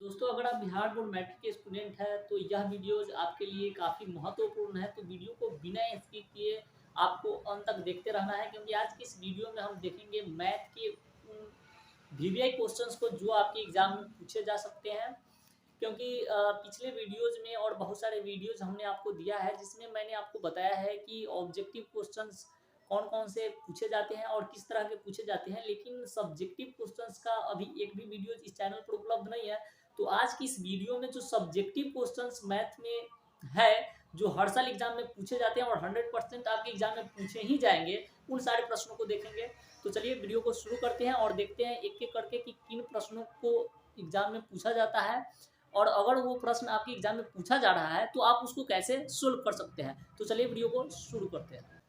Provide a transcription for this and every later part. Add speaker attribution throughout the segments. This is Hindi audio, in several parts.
Speaker 1: दोस्तों, अगर आप बिहार बोर्ड मैट्रिक के स्टूडेंट हैं तो यह वीडियोज आपके लिए काफ़ी महत्वपूर्ण है। तो वीडियो को बिना स्किप किए आपको अंत तक देखते रहना है, क्योंकि आज की इस वीडियो में हम देखेंगे मैथ के वीवीआई क्वेश्चंस को जो आपके एग्जाम में पूछे जा सकते हैं। क्योंकि पिछले वीडियोज में और बहुत सारे वीडियोज हमने आपको दिया है जिसमें मैंने आपको बताया है कि ऑब्जेक्टिव क्वेश्चंस कौन कौन से पूछे जाते हैं और किस तरह के पूछे जाते हैं, लेकिन सब्जेक्टिव क्वेश्चंस का अभी एक भी वीडियो इस चैनल पर उपलब्ध नहीं है। तो आज की इस वीडियो में जो सब्जेक्टिव क्वेश्चंस मैथ में है, जो हर साल एग्जाम में पूछे जाते हैं और 100% आपके एग्जाम में पूछे ही जाएंगे, उन सारे प्रश्नों को देखेंगे। तो चलिए वीडियो को शुरू करते हैं और देखते हैं एक एक करके कि किन प्रश्नों को एग्जाम में पूछा जाता है, और अगर वो प्रश्न आपके एग्जाम में पूछा जा रहा है तो आप उसको कैसे सोल्व कर सकते हैं। तो चलिए वीडियो को शुरू करते हैं।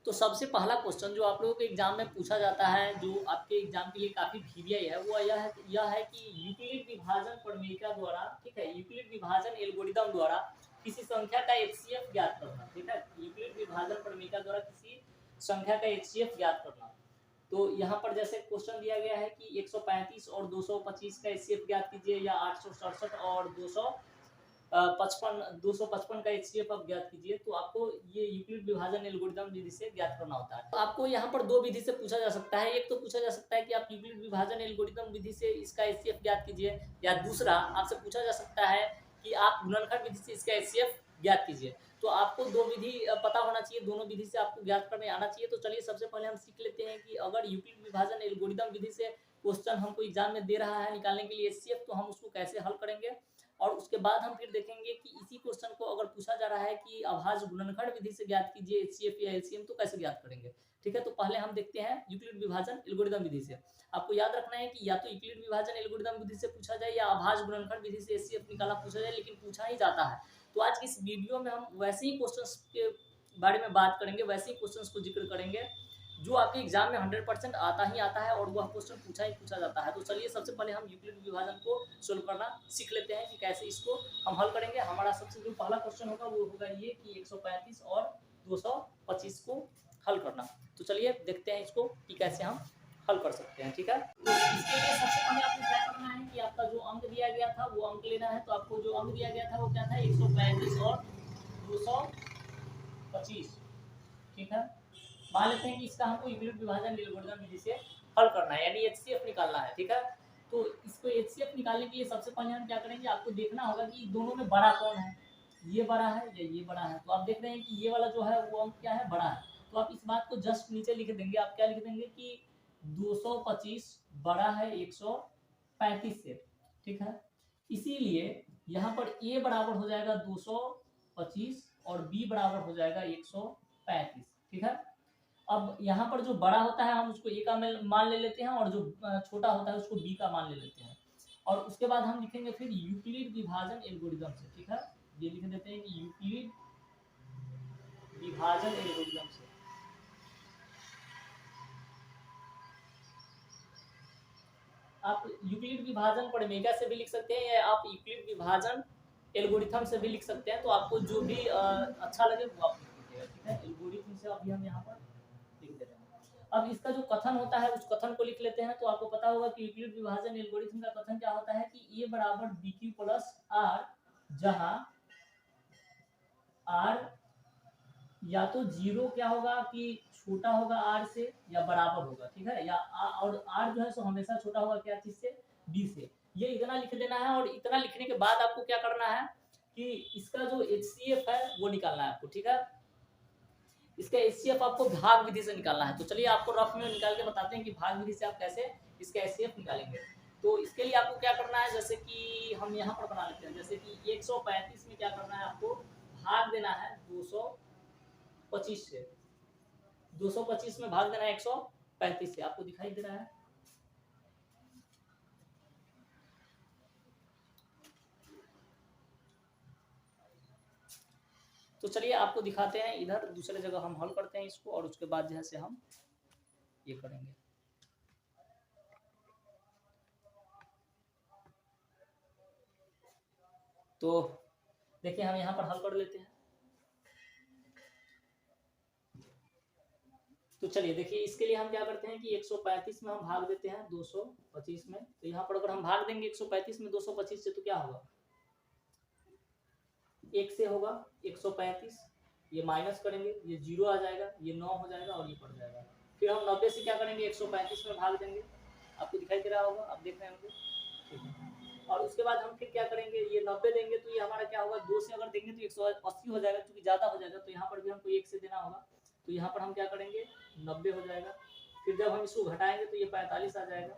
Speaker 1: तो सबसे पहला क्वेश्चन जो आप लोगों के एग्जाम में पूछा जाता है, जो आपके एग्जाम के लिए काफी वीवीआई है, वो यह है कि यूक्लिड विभाजन प्रमेयिका द्वारा, ठीक है, यूक्लिड विभाजन एल्गोरिदम द्वारा किसी संख्या का एचसीएफ ज्ञात करना। ठीक है, यूक्लिड विभाजन प्रमेयिका द्वारा किसी संख्या का एचसीएफ ज्ञात करना। तो यहाँ पर जैसे क्वेश्चन दिया गया है कि 135 और 225 का एचसीएफ ज्ञात कीजिए, या 867 और 255 का एचसीएफ आप ज्ञात कीजिए। तो आपको ये यूक्लिड विभाजन एल्गोरिदम विधि से ज्ञात करना होता है। तो आपको यहाँ पर दो विधि से पूछा जा सकता है। एक तो पूछा जा सकता है कि आप यूक्लिड विभाजन एल्गोरिदम विधि से इसका एचसीएफ ज्ञात कीजिए, या दूसरा आपसे पूछा जा सकता है कि आप गुणनखंड विधि से इसका एचसीएफ ज्ञात कीजिए। तो आपको दो विधि पता होना चाहिए, दोनों विधि से आपको ज्ञात करने आना चाहिए। तो चलिए सबसे पहले हम सीख लेते हैं कि अगर यूक्लिड विभाजन एल्गोरिदम विधि से क्वेश्चन हमको एग्जाम में दे रहा है निकालने के लिए एचसीएफ, तो हम उसको कैसे हल करेंगे। और उसके बाद हम फिर देखेंगे कि इसी क्वेश्चन को अगर पूछा जा रहा है कि अभाज्य गुणनखंड विधि से ज्ञात कीजिए एचसीएफ या एलसीएम, तो कैसे ज्ञात करेंगे। ठीक है, तो पहले हम देखते हैं यूक्लिड विभाजन एल्गोरिदम विधि से। आपको याद रखना है कि या तो यूक्लिड विभाजन एल्गोरिदम विधि से पूछा जाए या अभाज्य गुणनखंड विधि से एचसीएफ निकालना पूछा जाए, लेकिन पूछा ही जाता है। तो आज की इस वीडियो में हम वैसे ही क्वेश्चंस के बारे में बात करेंगे, वैसे ही क्वेश्चंस को जिक्र करेंगे जो आपके एग्जाम में 100% आता ही आता है और वह क्वेश्चन पूछा ही पूछा जाता है। तो चलिए सबसे पहले हम यूक्लिड विभाजन को सोल्व करना सीख लेते हैं कि कैसे इसको हम हल करेंगे। हमारा सबसे जो पहला क्वेश्चन होगा वो होगा ये कि 135 और 225 को हल करना। तो चलिए देखते हैं इसको कि कैसे हम हल कर सकते हैं। ठीक है, तो इसके लिए सबसे पहले आपको क्या करना है कि आपका जो अंक दिया गया था वो अंक लेना है। तो आपको जो अंक दिया गया था वो क्या था, 135 और 225। ठीक है, मान लेते हैं कि इसका हमको यूक्लिड विभाजन एल्गोरिथम विधि से हल करना है, यानी एचसीएफ निकालना है। ठीक है, तो इसको एचसीएफ निकालने के लिए सबसे पहले हम क्या करेंगे, आपको देखना होगा कि दोनों में बड़ा कौन है, ये बड़ा है या ये बड़ा है। तो आप देख रहे हैं कि ये वाला जो है वो अंक क्या है, बड़ा है। तो आप इस बात को जस्ट नीचे लिख देंगे। आप क्या लिख देंगे कि 225 बड़ा है 135 से। ठीक है, इसीलिए यहाँ पर a बराबर हो जाएगा 225 और b बराबर हो जाएगा 135। ठीक है, अब यहाँ पर जो बड़ा होता है हम उसको a का मान ले लेते हैं, और जो छोटा होता है उसको b का मान ले लेते हैं। और उसके बाद हम लिखेंगे फिर यूक्लिड विभाजन एल्गोरिदम से। ठीक है, ये लिख देते हैं कि यूक्लिड विभाजन एल्गोरिदम से। आप यूक्लिड विभाजन प्रमेयिका से भी लिख सकते हैं, या आप यूक्लिड विभाजन एल्गोरिथम से भी लिख सकते हैं। तो आपको जो भी अच्छा लगे वो आप लिख दीजिएगा। ठीक है, एल्गोरिथम से अभी हम यहाँ पर लिख देते हैं। अब इसका जो कथन होता है उस कथन को लिख लेते हैं। तो आपको पता होगा कि यूक्लिड विभाजन एल्गोरिथम का कथन क्या होता है कि a बराबर bq प्लस r, जहां r या तो जीरो क्या होगा कि छोटा होगा r से या बराबर होगा। ठीक है, या और r जो है सो हमेशा छोटा होगा क्या चीज से, b से। ये इतना लिख देना है, और इतना लिखने के बाद आपको क्या करना है कि इसका जो एचसीएफ है वो निकालना है आपको। ठीक है, इसका एचसीएफ आपको भाग विधि से निकालना है। तो चलिए आपको रफ में निकाल के बताते हैं कि भाग विधि से आप कैसे इसका एचसीएफ निकालेंगे। तो इसके लिए आपको क्या करना है, जैसे कि हम यहाँ पर बना लेते हैं, जैसे कि 135 में क्या करना है, आपको भाग देना है 225 से। 225 में भाग देना है 135 से। आपको दिखाई दे रहा है। तो चलिए आपको दिखाते हैं, इधर दूसरे जगह हम हल करते हैं इसको, और उसके बाद जैसे हम ये करेंगे। तो देखिए हम यहाँ पर हल कर लेते हैं। तो चलिए देखिए, इसके लिए हम क्या करते हैं कि 135 में हम भाग देते हैं 225 में। तो यहाँ पर अगर हम भाग देंगे 135 में 225 से तो क्या होगा, 1 से होगा 135, ये माइनस करेंगे, ये 0 आ जाएगा, ये 9 हो जाएगा और ये पड़ जाएगा। फिर हम 90 से क्या करेंगे, 135 में भाग देंगे, आपको दिखाई दे रहा होगा, आप देख रहे होंगे, ठीक है। और उसके बाद हम फिर क्या करेंगे, ये 90 देंगे तो ये हमारा क्या होगा, 2 से अगर देंगे तो 180 हो जाएगा, क्योंकि ज़्यादा हो जाएगा तो यहाँ पर भी हमको 1 से देना होगा। तो यहाँ पर हम क्या करेंगे, 90 हो जाएगा। फिर जब हम इसको घटाएंगे तो ये 45 आ जाएगा।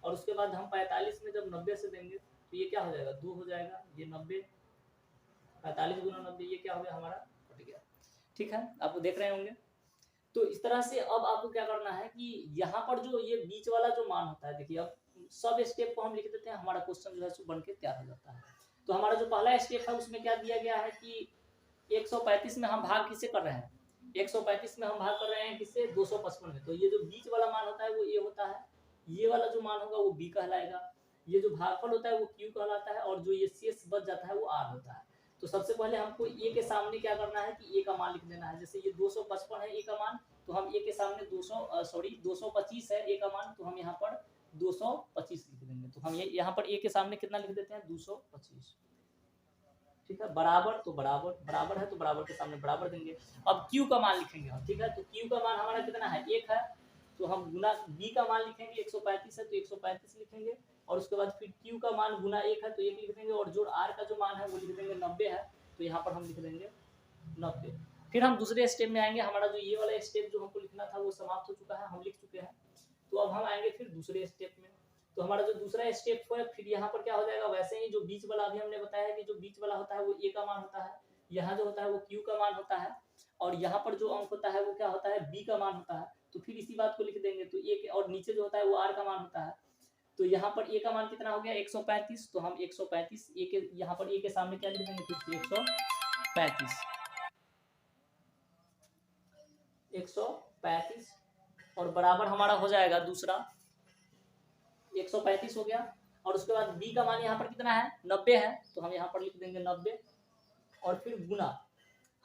Speaker 1: और उसके बाद हम 45 में जब 90 से देंगे तो ये क्या हो जाएगा, 2 हो जाएगा, ये 90, 45 गुना 90, ये क्या हो गया हमारा, कट गया। ठीक है, आप देख रहे होंगे। तो इस तरह से अब आपको क्या करना है कि यहाँ पर जो ये बीच वाला जो मान होता है, देखिए अब सब स्टेप को हम लिख देते हैं, हमारा क्वेश्चन जो है सो बन के तैयार हो जाता है। तो हमारा जो पहला स्टेप है उसमें क्या दिया गया है कि 135 में हम भाग किससे कर रहे हैं, 135 में हम भाग कर रहे हैं किससे, 255 में। तो ये जो बीच वाला मान होता है वो ए होता है, ये वाला जो मान होगा वो बी कहलाएगा, ये जो भागफल होता है वो क्यू कहलाता है, और जो ये शेष बच जाता है वो आर होता है। तो सबसे पहले हमको ए के सामने क्या करना है कि ए का मान लिख देना है। जैसे ये 255 है ए का मान, तो हम ए के सामने 225 है ए का मान, तो हम यहाँ पर 225 लिख देंगे। तो हम यहाँ पर ए के सामने कितना लिख देते हैं, 225। ठीक है, बराबर, तो बराबर, बराबर है तो बराबर के सामने बराबर देंगे। अब क्यू का मान लिखेंगे हम, ठीक है। तो क्यू का मान हमारा कितना है, 1 है, तो हम गुना बी का मान लिखेंगे, 135 है तो 135 लिखेंगे। और उसके बाद फिर क्यू का मान गुना 1 है तो 1 लिख देंगे, और जो आर का जो मान है वो लिख देंगे 90 है, तो यहाँ पर हम लिख देंगे 90। फिर हम दूसरे स्टेप में आएंगे, हमारा जो ये वाला स्टेप जो हमको लिखना था वो समाप्त हो चुका है, हम लिख चुके हैं। तो अब हम आएंगे फिर दूसरे स्टेप में। तो हमारा जो दूसरा स्टेप है, फिर यहाँ पर क्या हो जाएगा, वैसे ही जो बीच वाला अभी हमने बताया कि जो बीच वाला होता है वो ए का मान होता है, यहाँ जो होता है वो क्यू का मान होता है, और यहाँ पर जो अंक होता है वो क्या होता है, बी का मान होता है। तो फिर इसी बात को लिख देंगे, तो ए और नीचे जो होता है वो आर का मान होता है। तो यहाँ पर ए का मान कितना हो गया, 135, तो हम 135 ए के यहाँ पर ए के सामने क्या लिख देंगे, फिर से 135 और बराबर हमारा हो जाएगा दूसरा 135 हो गया। और उसके बाद बी का मान यहाँ पर कितना है, 90 है, तो हम यहाँ पर लिख देंगे 90, और फिर गुना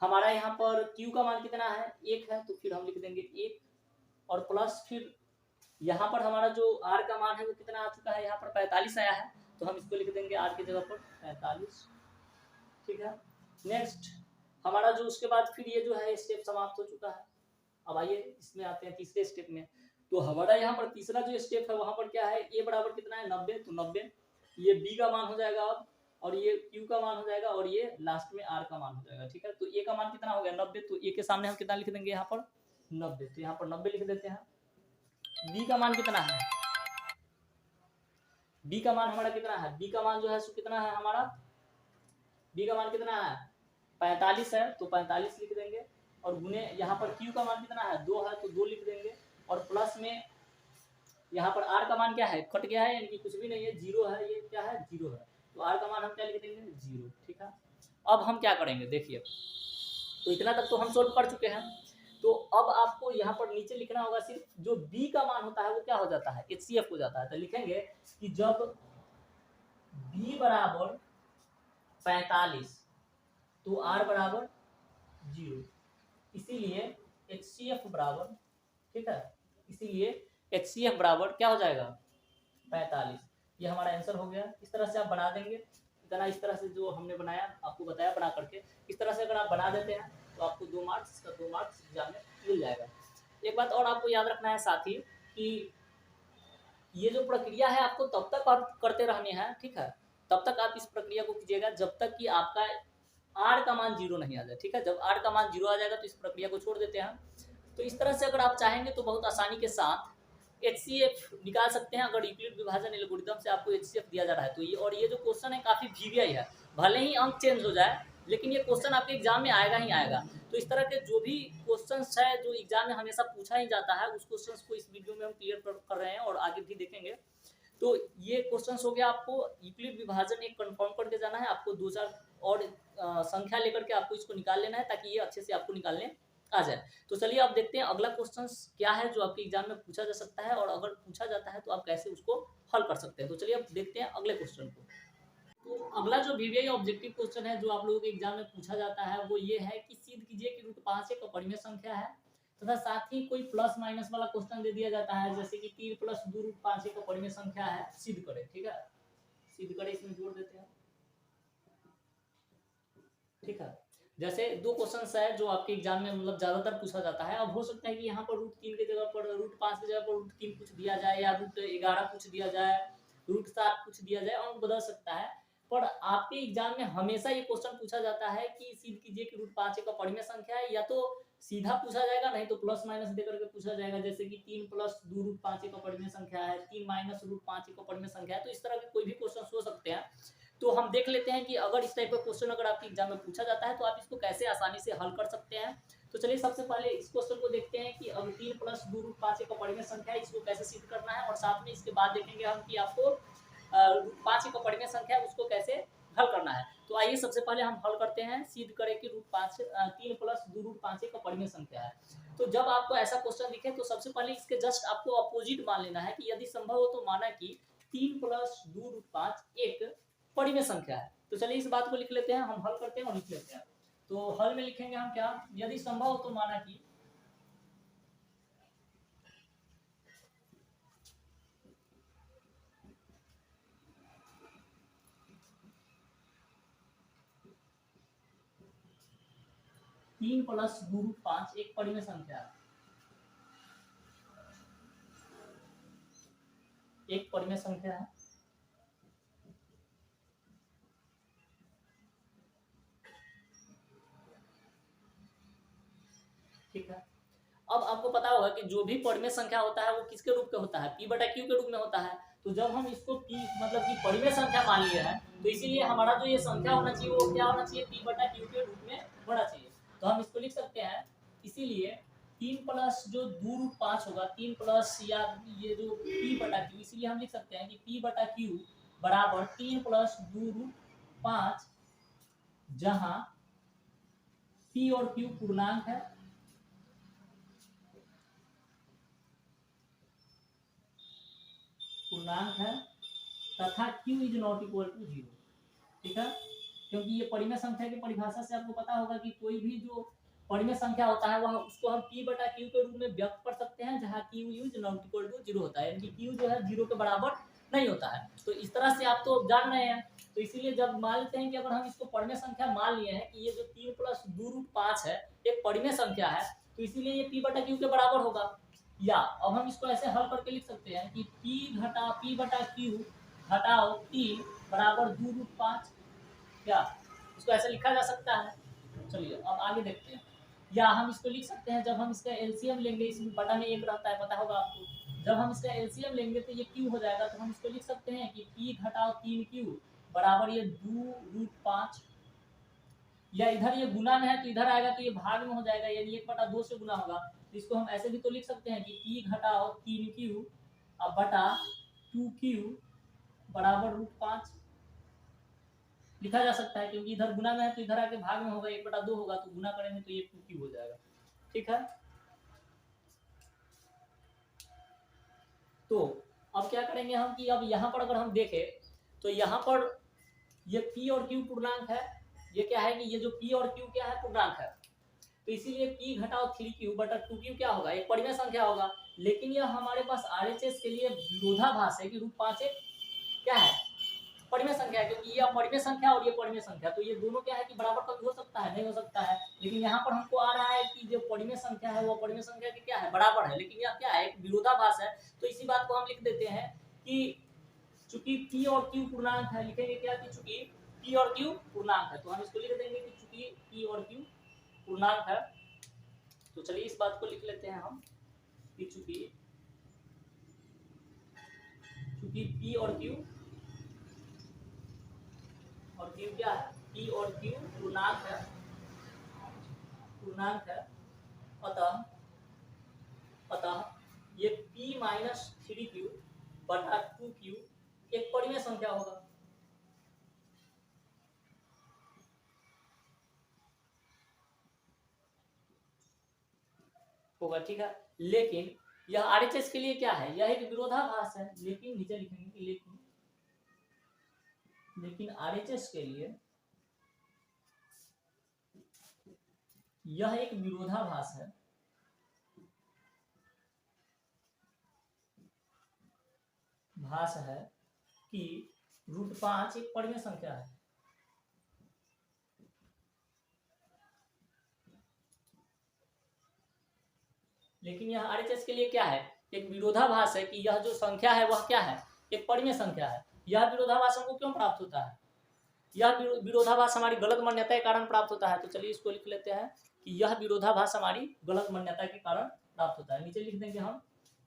Speaker 1: हमारा यहाँ पर क्यू का मान कितना है, 1 है, तो फिर हम लिख देंगे 1, और प्लस फिर यहाँ पर हमारा जो आर का मान है वो कितना आ चुका है, यहाँ पर 45 आया है, तो हम इसको लिख देंगे आर की जगह पर 45। ठीक है, नेक्स्ट हमारा जो उसके बाद फिर ये जो है स्टेप समाप्त हो चुका है। अब आइए इसमें आते हैं तीसरे स्टेप में। तो हमारा यहाँ पर तीसरा जो स्टेप है वहां पर क्या है, ए बराबर कितना है, 90, तो 90 ये बी का मान हो जाएगा अब, और ये क्यू का मान हो जाएगा, और ये लास्ट में आर का मान हो जाएगा। ठीक है, तो ए का मान कितना हो गया, 90, तो ए के सामने हम कितना लिख देंगे यहाँ पर 90, तो यहाँ पर 90 लिख देते हैं। बी का मान कितना है, बी का मान हमारा कितना है, बी का मान जो है सो कितना है हमारा, बी का मान कितना है 45 है, तो 45 लिख देंगे, और गुने यहाँ पर क्यू का मान कितना है 2 है, तो 2 लिख देंगे, और प्लस में यहाँ पर आर का मान क्या है, कट गया है, यानी कि कुछ भी नहीं है, 0 है, ये क्या है 0 है, तो आर का मान हम क्या लिख देंगे 0। ठीक है, अब हम क्या करेंगे देखिए, तो इतना तक तो हम सोल्व कर चुके हैं। तो अब आपको यहाँ पर नीचे लिखना होगा, सिर्फ जो बी का मान होता है वो क्या हो जाता है, HCF हो जाता है। तो लिखेंगे कि जब बी बराबर 45 तो आर बराबर 0, इसीलिए HCF बराबर, ठीक है, इसीलिए HCF बराबर क्या हो जाएगा 45। ये हमारा आंसर हो गया। इस तरह से आप बना देंगे, इतना इस तरह से जो हमने बनाया आपको बताया बना करके, इस तरह से अगर आप बना देते हैं तो आपको 2 मार्क्स का 2 मार्क्स एग्जाम में मिल जाएगा। एक बात और आपको याद रखना है साथी कि ये जो प्रक्रिया है आपको तब तक आप करते रहने हैं, ठीक है, तब तक आप इस प्रक्रिया को कीजिएगा जब तक कि आपका आर का मान 0 नहीं आ जाए। ठीक है, जब आर का मान 0 आ जाएगा तो इस प्रक्रिया को छोड़ देते हैं। तो इस तरह से अगर आप चाहेंगे तो बहुत आसानी के साथ HCF निकाल सकते हैं, अगर यूक्लिड विभाजन एल्गोरिथम से आपको HCF दिया जा रहा है तो ये। और ये जो क्वेश्चन है काफ़ी वीवीआई है, भले ही अंक चेंज हो जाए लेकिन ये क्वेश्चन आपके एग्जाम में आएगा ही आएगा। तो इस तरह के जो भी क्वेश्चंस है जो एग्जाम में हमेशा पूछा ही जाता है, उस क्वेश्चंस को इस वीडियो में हम क्लियर कर रहे हैं और आगे भी देखेंगे। तो ये क्वेश्चंस हो गया, आपको यूक्लिड विभाजन एक कंफर्म करके जाना है, आपको 2-4 और संख्या लेकर के आपको इसको निकाल लेना है ताकि ये अच्छे से आपको निकालने आ जाए। तो चलिए आप देखते हैं अगला क्वेश्चन क्या है जो आपके एग्जाम में पूछा जा सकता है, और अगर पूछा जाता है तो आप कैसे उसको हल कर सकते हैं। तो चलिए आप देखते हैं अगले क्वेश्चन को। तो अगला जो वीवीआई ऑब्जेक्टिव क्वेश्चन है जो आप लोगों के एग्जाम में पूछा जाता है वो ये है कि सिद्ध कीजिए कि √5 एक अपरिमेय संख्या है तथा साथ ही कोई प्लस माइनस वाला क्वेश्चन दे दिया जाता है, जैसे कि 3 प्लस 2 रूट 5 एक परिमेय संख्या है, सिद्ध करें। ठीक है, सिद्ध करें, इसमें जोड़ देते हैं। ठीक है, जैसे दो क्वेश्चंस है जो आपके एग्जाम में मतलब ज्यादातर पूछा जाता है। अब हो सकता है कि यहाँ पर रूट 3 की जगह पर रूट 5 की जगह पर रूट 3 पूछ दिया जाए, या रूट 11 पूछ दिया जाए, रूट 7 पूछ दिया जाए, अंक बदल सकता है। पर आपके एग्जाम में हमेशा ये क्वेश्चन पूछा जाता है कि सिद्ध कीजिए कि रूट 5 एक परिमेय संख्या है, या तो सीधा पूछा जाएगा, नहीं तो प्लस माइनस देकर के पूछा जाएगा, जैसे कि 3 प्लस 2 रूट 5 एक परिमेय संख्या है, 3 माइनस रूट 5 एक परिमेय संख्या है। तो इस तरह के कोई भी क्वेश्चन हो सकते हैं। तो हम देख लेते हैं कि अगर इस टाइप का क्वेश्चन अगर आपके एग्जाम में पूछा जाता है तो आप इसको कैसे आसानी से हल कर सकते हैं। तो चलिए सबसे पहले इस क्वेश्चन को देखते हैं कि अब 3 प्लस 2 रूट 5 एक परिमेय संख्या है, इसको कैसे सिद्ध करना है, और साथ में इसके बाद देखेंगे हम कि आपको 5 एक परिमेय संख्या है उसको कैसे हल करना है। तो आइए सबसे पहले हम हल करते हैं, सिद्ध करें कि रूट 5 3 प्लस 2 रूट 5 एक परिमेय संख्या है। तो जब आपको ऐसा क्वेश्चन दिखे तो सबसे पहले इसके जस्ट आपको अपोजिट मान लेना है कि यदि संभव हो तो माना कि 3 प्लस 2 रूट 5 एक परिमेय संख्या है। तो चलिए इस बात को लिख लेते हैं, हम हल करते हैं और लिख लेते हैं। तो हल में लिखेंगे हम क्या, यदि संभव हो तो माना कि तीन प्लस 2 रूट 5 एक परिमेय संख्या है, एक परिमेय संख्या है। ठीक है, अब आपको पता होगा कि जो भी परिमेय संख्या होता है वो किसके रूप में होता है, p बटा q के रूप में होता है। तो जब हम इसको p मतलब कि परिमेय संख्या मान लिया है, तो इसीलिए हमारा जो ये संख्या होना चाहिए वो क्या होना चाहिए, p बटा q के रूप में होना चाहिए। तो हम इसको लिख सकते हैं, इसीलिए 3 प्लस जो 2 रूट 5 होगा, 3 प्लस या ये जो p बटा q, इसीलिए हम लिख सकते हैं कि p बटा q बराबर 3 प्लस 2 रूट 5, जहां p और q पूर्णांक है, पूर्णांक है, तथा q is not equal to 0। ठीक है, क्योंकि ये परिमेय संख्या की परिभाषा से आपको पता होगा कि कोई भी जो परिमेय संख्या होता है वह उसको हम p बटा q के रूप में व्यक्त कर सकते हैं, जहां q is not equal to 0 होता है, यानी कि q जो है 0 के बराबर नहीं होता है। तो इस तरह से आप तो जान रहे हैं। तो इसीलिए जब मान लेते हैं कि अगर हम इसको परिमेय संख्या मान लिए हैं कि ये जो 3 प्लस 2 रूट 5 है एक परिमेय संख्या है, तो इसीलिए ये p बटा q के बराबर होगा। या अब हम इसको ऐसे हल करके लिख सकते हैं कि p बटा q घटाओ 3 बराबर 2 रूट 5। क्या इसको ऐसे लिखा जा सकता है? चलिए अब आगे देखते हैं। या हम इसको लिख सकते हैं, जब हम इसका एलसीएम लेंगे, इसमें बटा में 1 रहता है, पता होगा आपको, जब हम इसका एलसीएम लेंगे तो ये q हो जाएगा। तो हम इसको लिख सकते हैं कि p घटाओ 3q बराबर ये 2 रूट 5, या इधर ये गुना में है तो इधर आएगा तो ये भाग में हो जाएगा, यानी 1/2 से गुना होगा। तो इसको हम ऐसे भी तो लिख सकते हैं कि p घटाओ 3q अब बटा 2q बराबर रूट 5 लिखा जा सकता है, क्योंकि इधर गुना में है तो इधर आके भाग में होगा, 1/2 होगा, तो गुना करेंगे तो ये 2q हो जाएगा। ठीक है, तो अब क्या करेंगे हम कि अब यहाँ पर अगर हम देखें तो यहाँ पर ये p और q पूर्णांक है, ये क्या है कि ये जो p और q क्या है, पूर्णांक है। तो इसीलिए p घटाओ 3q बटा 2q क्या होगा, एक परिमेय संख्या होगा। लेकिन यह हमारे पास RHS के लिए विरोधाभास है कि रूट 5 एक क्या है, परिमेय संख्या है, क्योंकि ये परिमेय संख्या और ये परिमेय संख्या, तो ये दोनों क्या है कि बराबर कभी हो सकता है, नहीं हो सकता है। लेकिन यहाँ पर हमको आ रहा है कि जो परिमेय संख्या है वो परिमेय संख्या की क्या है, बराबर है, लेकिन यह क्या है, एक विरोधाभास है। तो इसी बात को हम लिख देते हैं कि चूंकि p और q पूर्णांक है, लिखेंगे क्या कि चूंकि p और q पूर्णांक है, तो हम इसको लिख देंगे कि चूंकि p और q पूर्णांक है। तो चलिए इस बात को लिख लेते हैं हम कि चूंकि p और q क्या है, p और q पूर्णांक है, पूर्णांक है। अतः ये p माइनस 3q बटा 2q एक परिमेय संख्या होगा। ठीक है, लेकिन यह RHS के लिए क्या है, यह एक विरोधाभास है। लेकिन नीचे लिखेंगे कि लेकिन RHS के लिए यह एक विरोधाभास है, भास है कि √5 एक परिमेय संख्या है। लेकिन यह RHS के लिए क्या है, एक विरोधाभास है कि यह जो संख्या है वह क्या है, एक परिमेय संख्या है। यह विरोधाभास हमको क्यों प्राप्त होता है, यह विरोधाभास हमारी गलत मान्यता के कारण प्राप्त होता है। तो चलिए इसको लिख लेते हैं कि यह विरोधाभास हमारी गलत मान्यता के कारण प्राप्त होता है। नीचे लिख देंगे हम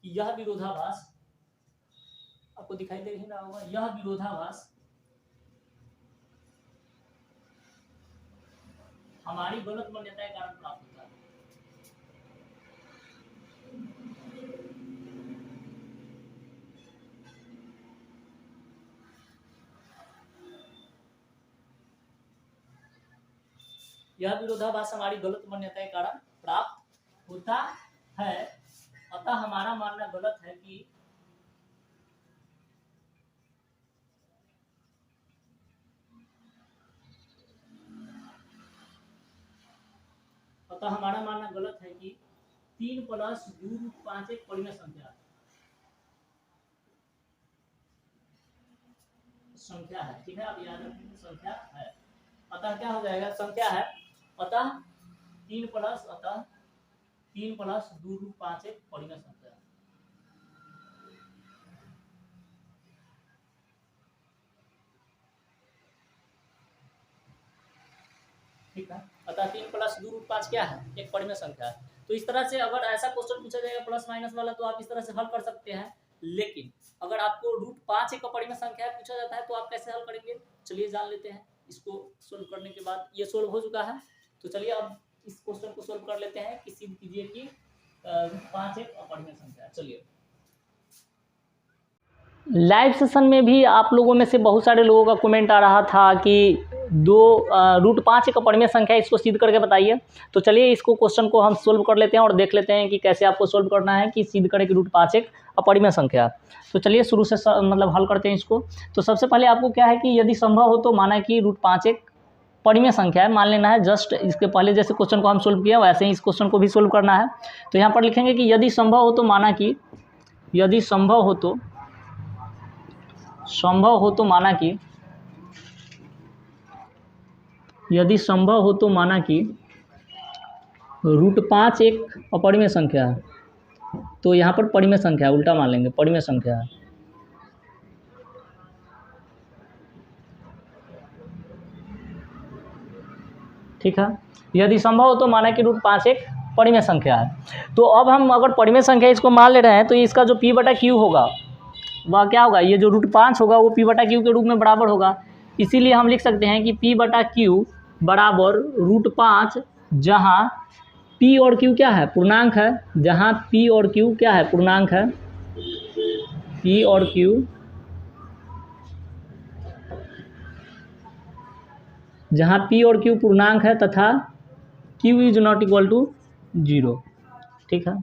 Speaker 1: कि यह विरोधाभास, आपको दिखाई दे रहा होगा, यह विरोधाभास हमारी गलत मान्यता के कारण प्राप्त होता है। यह विरोधाभास हमारी गलत मान्यता के कारण प्राप्त होता है। अतः हमारा मानना गलत है कि हमारा मानना गलत है कि 3 + 2√5 एक परिमेय संख्या है। ठीक है, आप याद रखेंगे संख्या है। अतः क्या हो जाएगा, संख्या है, अतः 3 + 2√5 एक परिमेय संख्या है। ठीक है, अतः 3 + 2√5 क्या है, एक परिमेय संख्या है। तो इस तरह से अगर ऐसा क्वेश्चन पूछा जाएगा प्लस माइनस वाला तो आप इस तरह से हल कर सकते हैं। लेकिन अगर आपको √5 एक परिमेय संख्या पूछा जाता है तो आप कैसे हल करेंगे, चलिए जान लेते हैं। इसको सोल्व करने के बाद ये सोल्व हो चुका है, तो चलिए अब इस क्वेश्चन को सोल्व कर लेते हैं कि सिद्ध कीजिए कि √5 एक अपरिमेय संख्या है। चलिए, लाइव सेशन में भी आप लोगों में से बहुत सारे लोगों का कमेंट आ रहा था कि √5 एक अपरिमेय संख्या, इसको सिद्ध करके बताइए। तो चलिए इसको क्वेश्चन को हम सोल्व कर लेते हैं और देख लेते हैं कि कैसे आपको सोल्व करना है कि सिद्ध करें कि √5 एक अपरिमेय संख्या। तो चलिए शुरू से मतलब हल करते हैं इसको। तो सबसे पहले आपको क्या है कि यदि संभव हो तो माना कि √5 एक परिमेय संख्या है, मान लेना है। जस्ट इसके पहले जैसे क्वेश्चन को हम सोल्व किया वैसे ही इस क्वेश्चन को भी सोल्व करना है। तो यहाँ पर लिखेंगे कि यदि संभव हो तो माना कि, यदि संभव हो तो माना कि, यदि संभव हो तो माना कि √5 एक अपरिमेय संख्या है। तो यहाँ पर परिमेय संख्या है, उल्टा मान लेंगे, परिमेय संख्या है। ठीक है, यदि संभव हो तो माना कि √5 एक परिमेय संख्या है। तो अब हम अगर परिमेय संख्या इसको मान ले रहे हैं तो इसका जो P/Q होगा वह क्या होगा, ये जो √5 होगा वो P/Q के रूप में बराबर होगा। इसीलिए हम लिख सकते हैं कि P/Q बराबर √5, जहाँ P और Q क्या है, पूर्णांक है। जहाँ P और Q क्या है, पूर्णांक है। P और Q, जहाँ P और Q पूर्णांक है तथा Q is not equal to 0। ठीक है,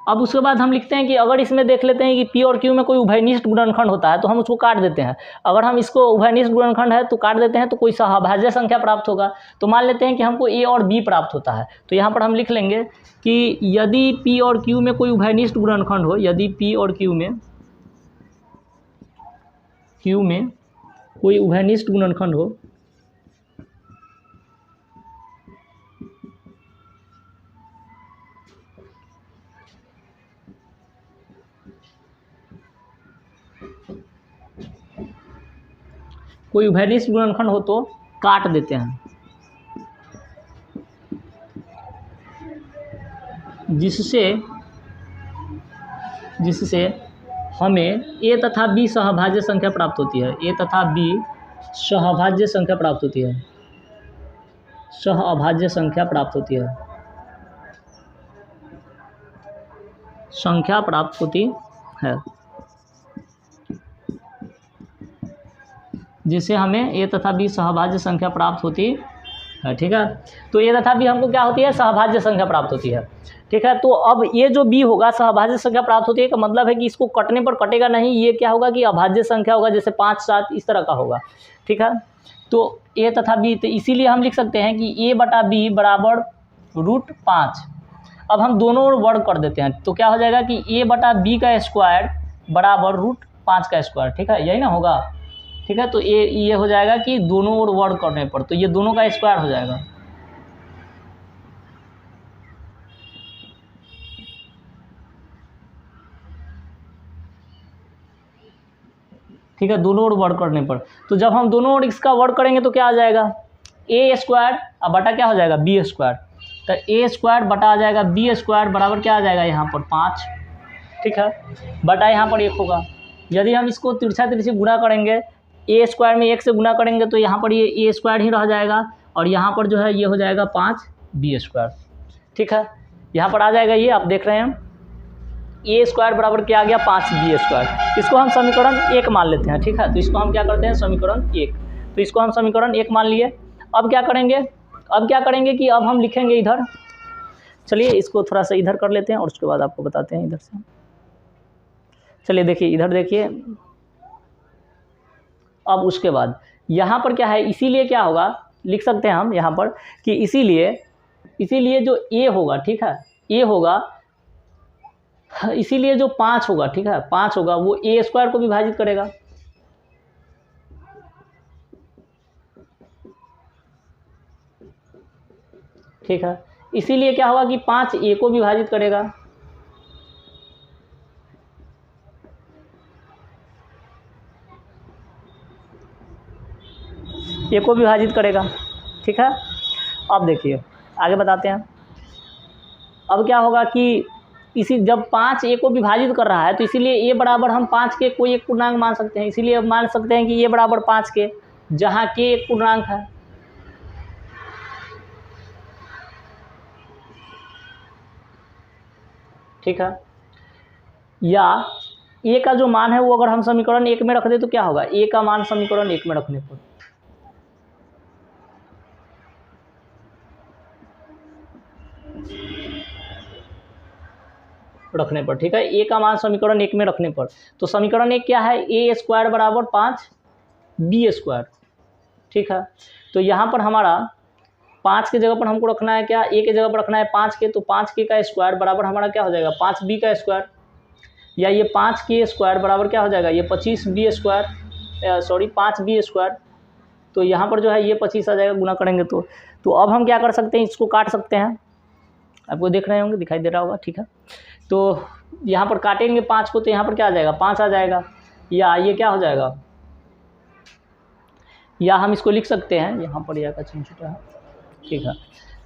Speaker 1: अब उसके बाद हम लिखते हैं कि अगर इसमें देख लेते हैं कि P और Q में कोई उभयनिष्ठ गुणनखंड होता है तो हम उसको काट देते हैं। अगर हम इसको उभयनिष्ठ गुणनखंड है तो काट देते हैं तो कोई सहभाज्य संख्या प्राप्त होगा। तो मान लेते हैं कि हमको A और B प्राप्त होता है। तो यहाँ पर हम लिख लेंगे कि यदि P और Q में कोई उभयनिष्ठ गुणनखंड हो, यदि P और Q में कोई उभयनिष्ठ गुणनखंड हो, कोई उभयनिष्ठ गुणनखंड हो तो काट देते हैं, जिससे हमें A तथा B सहभाज्य संख्या प्राप्त होती है। A तथा B सहभाज्य संख्या प्राप्त होती है, सहअभाज्य संख्या प्राप्त होती है, संख्या प्राप्त होती है, जिससे हमें A तथा B सहभाज्य संख्या प्राप्त होती है। ठीक है, तो A तथा B हमको क्या होती है, सहभाज्य संख्या प्राप्त होती है। ठीक है, तो अब ये जो B होगा सहभाज्य संख्या प्राप्त होती है का मतलब है कि इसको कटने पर कटेगा नहीं, ये क्या होगा कि अभाज्य संख्या होगा, जैसे 5, 7 इस तरह का होगा। ठीक है, तो A तथा B, तो इसीलिए हम लिख सकते हैं कि A/B बराबर √5। अब हम दोनों ओर वर्ग कर देते हैं तो क्या हो जाएगा कि A/B का स्क्वायर बराबर 5 का स्क्वायर, ठीक है, यही ना होगा, ठीक है। तो ये हो जाएगा कि दोनों ओर वर्ग करने पर, तो ये दोनों का स्क्वायर हो जाएगा, ठीक है, दोनों ओर वर्ग करने पर। तो जब हम दोनों ओर इसका वर्ग करेंगे तो क्या आ जाएगा, ए स्क्वायर अब बटा क्या हो जाएगा, बी स्क्वायर। तो ए स्क्वायर बटा आ जाएगा बी स्क्वायर बराबर क्या आ जाएगा यहाँ पर 5, ठीक है, बटा यहाँ पर 1 होगा। यदि हम इसको तिरछा तिरछी गुणा करेंगे, ए स्क्वायर में 1 से गुणा करेंगे तो यहाँ पर ये ए स्क्वायर ही रह जाएगा, और यहाँ पर जो है ये हो जाएगा 5 बी स्क्वायर, ठीक है। यहाँ पर आ जाएगा ये, आप देख रहे हैं ए स्क्वायर बराबर क्या आ गया 5 बी स्क्वायर। इसको हम समीकरण 1 मान लेते हैं, ठीक है। तो इसको हम क्या करते हैं, समीकरण 1, तो इसको हम समीकरण 1 मान लिए। अब क्या करेंगे कि अब हम लिखेंगे इधर, चलिए इसको थोड़ा सा इधर कर लेते हैं और उसके बाद आपको बताते हैं इधर से। चलिए देखिए इधर देखिए, अब उसके बाद यहाँ पर क्या है, इसीलिए क्या होगा, लिख सकते हैं हम यहाँ पर कि इसीलिए जो ए होगा, ठीक है, ए होगा, इसीलिए जो 5 होगा, ठीक है, 5 होगा, वो ए स्क्वायर को विभाजित करेगा, ठीक है। इसीलिए क्या होगा कि 5 ए को विभाजित करेगा, ए को विभाजित करेगा, ठीक है। अब देखिए आगे बताते हैं। अब क्या होगा कि इसी जब 5 ए को विभाजित कर रहा है तो इसीलिए ए बराबर हम 5 के कोई एक पूर्णांक मान सकते हैं, इसीलिए मान सकते हैं कि ए बराबर 5 के, जहाँ के एक पूर्णांक है, ठीक है। या ए का जो मान है वो अगर हम समीकरण 1 में रख दें तो क्या होगा, ए का मान समीकरण 1 में रखने पर, ठीक है, ए का मान समीकरण 1 में रखने पर। तो समीकरण 1 क्या है, ए स्क्वायर बराबर 5 बी स्क्वायर, ठीक है। तो यहाँ पर हमारा 5 की जगह पर हमको रखना है क्या, ए की जगह पर रखना है 5 के, तो 5 के का स्क्वायर बराबर हमारा क्या हो जाएगा 5 बी का स्क्वायर, या ये 5 के स्क्वायर बराबर क्या हो जाएगा, ये 25 बी स्क्वायर, 5 बी स्क्वायर। तो यहाँ पर जो है ये 25 आ जाएगा गुना करेंगे तो अब हम क्या कर सकते हैं, इसको काट सकते हैं, आपको देख रहे होंगे, दिखाई दे रहा होगा, ठीक है। तो यहाँ पर काटेंगे 5 को, तो यहाँ पर क्या आ जाएगा 5 आ जाएगा, या ये क्या हो जाएगा, या हम इसको लिख सकते हैं, यहाँ पर या का चिन्ह छूटा है, ठीक है।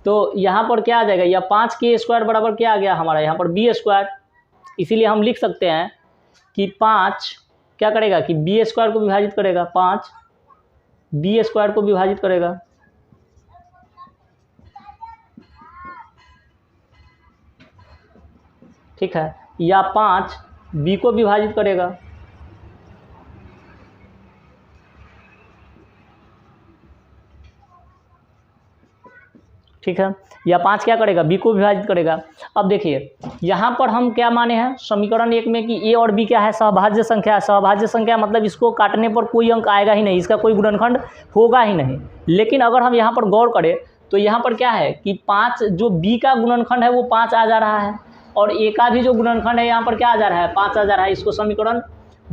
Speaker 1: तो यहाँ पर क्या आ जाएगा, या 5 के स्क्वायर बराबर क्या आ गया हमारा यहाँ पर बी स्क्वायर, इसीलिए हम लिख सकते हैं कि 5 क्या करेगा कि बी स्क्वायर को विभाजित करेगा, 5 बी स्क्वायर को विभाजित करेगा, ठीक है, या 5 बी को विभाजित करेगा, ठीक है, या 5 क्या करेगा बी को विभाजित करेगा। अब देखिए यहाँ पर हम क्या माने हैं समीकरण 1 में कि ए और बी क्या है, सहभाज्य संख्या है। सहभाज्य संख्या मतलब इसको काटने पर कोई अंक आएगा ही नहीं, इसका कोई गुणनखंड होगा ही नहीं। लेकिन अगर हम यहाँ पर गौर करें तो यहाँ पर क्या है कि 5 जो बी का गुणनखंड है वो 5 आ जा रहा है, और ए का भी जो गुणनखंड है यहाँ पर क्या आ जा रहा है 5 आ जा रहा है। इसको समीकरण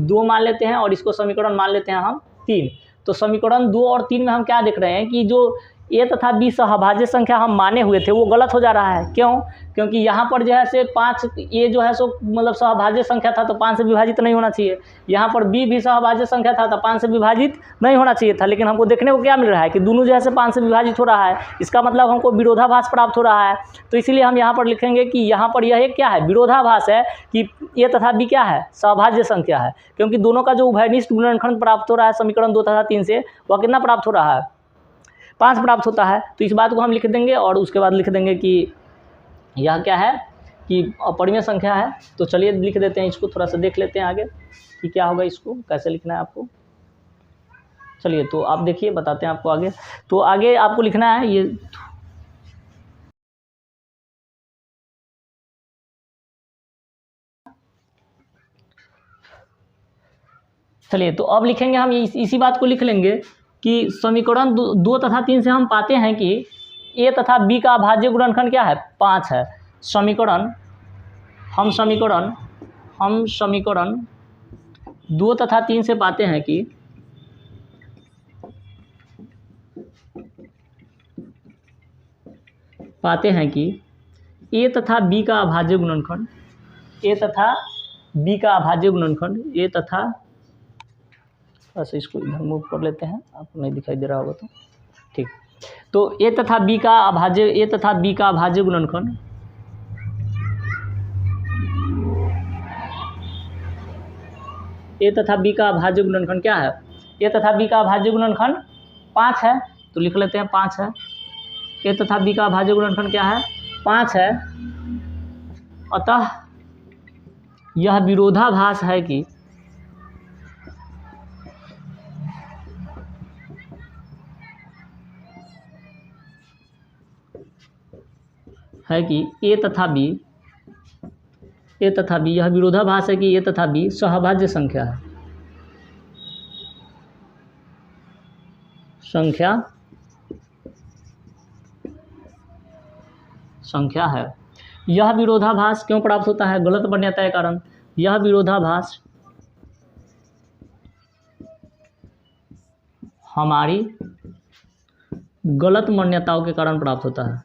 Speaker 1: 2 मान लेते हैं और इसको समीकरण मान लेते हैं हम 3। तो समीकरण 2 और 3 में हम क्या देख रहे हैं कि जो ए तथा बी सहभाज्य संख्या हम माने हुए थे वो गलत हो जा रहा है। क्यों? क्योंकि यहाँ पर जो है से 5 ए जो है सो मतलब सहभाज्य संख्या था तो 5 से विभाजित नहीं होना चाहिए, यहाँ पर बी भी सहभाज्य संख्या था तो 5 से विभाजित नहीं होना चाहिए था। लेकिन हमको देखने को क्या मिल रहा है कि दोनों जो है से 5 से विभाजित हो रहा है, इसका मतलब हमको विरोधाभास प्राप्त हो रहा है। तो इसीलिए हम यहाँ पर लिखेंगे कि यहाँ पर यह एक क्या है विरोधाभास है कि ए तथा बी क्या है सहभाज्य संख्या है, क्योंकि दोनों का जो उभयनिष्ठ गुणनखंड प्राप्त हो रहा है समीकरण 2 तथा 3 से वह कितना प्राप्त हो रहा है 5 प्राप्त होता है। तो इस बात को हम लिख देंगे और उसके बाद लिख देंगे कि यह क्या है कि अपरिमेय संख्या है। तो चलिए लिख देते हैं, इसको थोड़ा सा देख लेते हैं आगे कि क्या होगा, इसको कैसे लिखना है आपको। चलिए तो आप देखिए, बताते हैं आपको आगे। तो आगे आपको लिखना है ये, चलिए तो अब लिखेंगे हम इसी बात को लिख लेंगे कि समीकरण 2 तथा 3 से हम पाते हैं कि ए तथा बी का अभाज्य गुणनखंड क्या है 5 है। हम समीकरण 2 तथा 3 से पाते हैं कि a तथा b का अभाज्य गुणनखंड, a तथा b का अभाज्य गुणनखंड, a तथा, ऐसे इसको इधर मूव कर लेते हैं, आपको नहीं दिखाई दे रहा होगा तो ठीक। तो a तथा b का अभाज्य गुणनखंड, a तथा b का अभाज्य गुणनखंड क्या है? a तथा b का अभाज्य गुणनखंड 5 है, तो लिख लेते हैं 5 है। a तथा b का अभाज्य गुणनखंड क्या है? 5 है। अतः यह विरोधाभास है कि a तथा b, यह विरोधाभास है कि a तथा b सहभाज्य संख्या है। यह विरोधाभास क्यों प्राप्त होता है? गलत मान्यता के कारण। यह विरोधाभास हमारी गलत मान्यताओं के कारण प्राप्त होता है।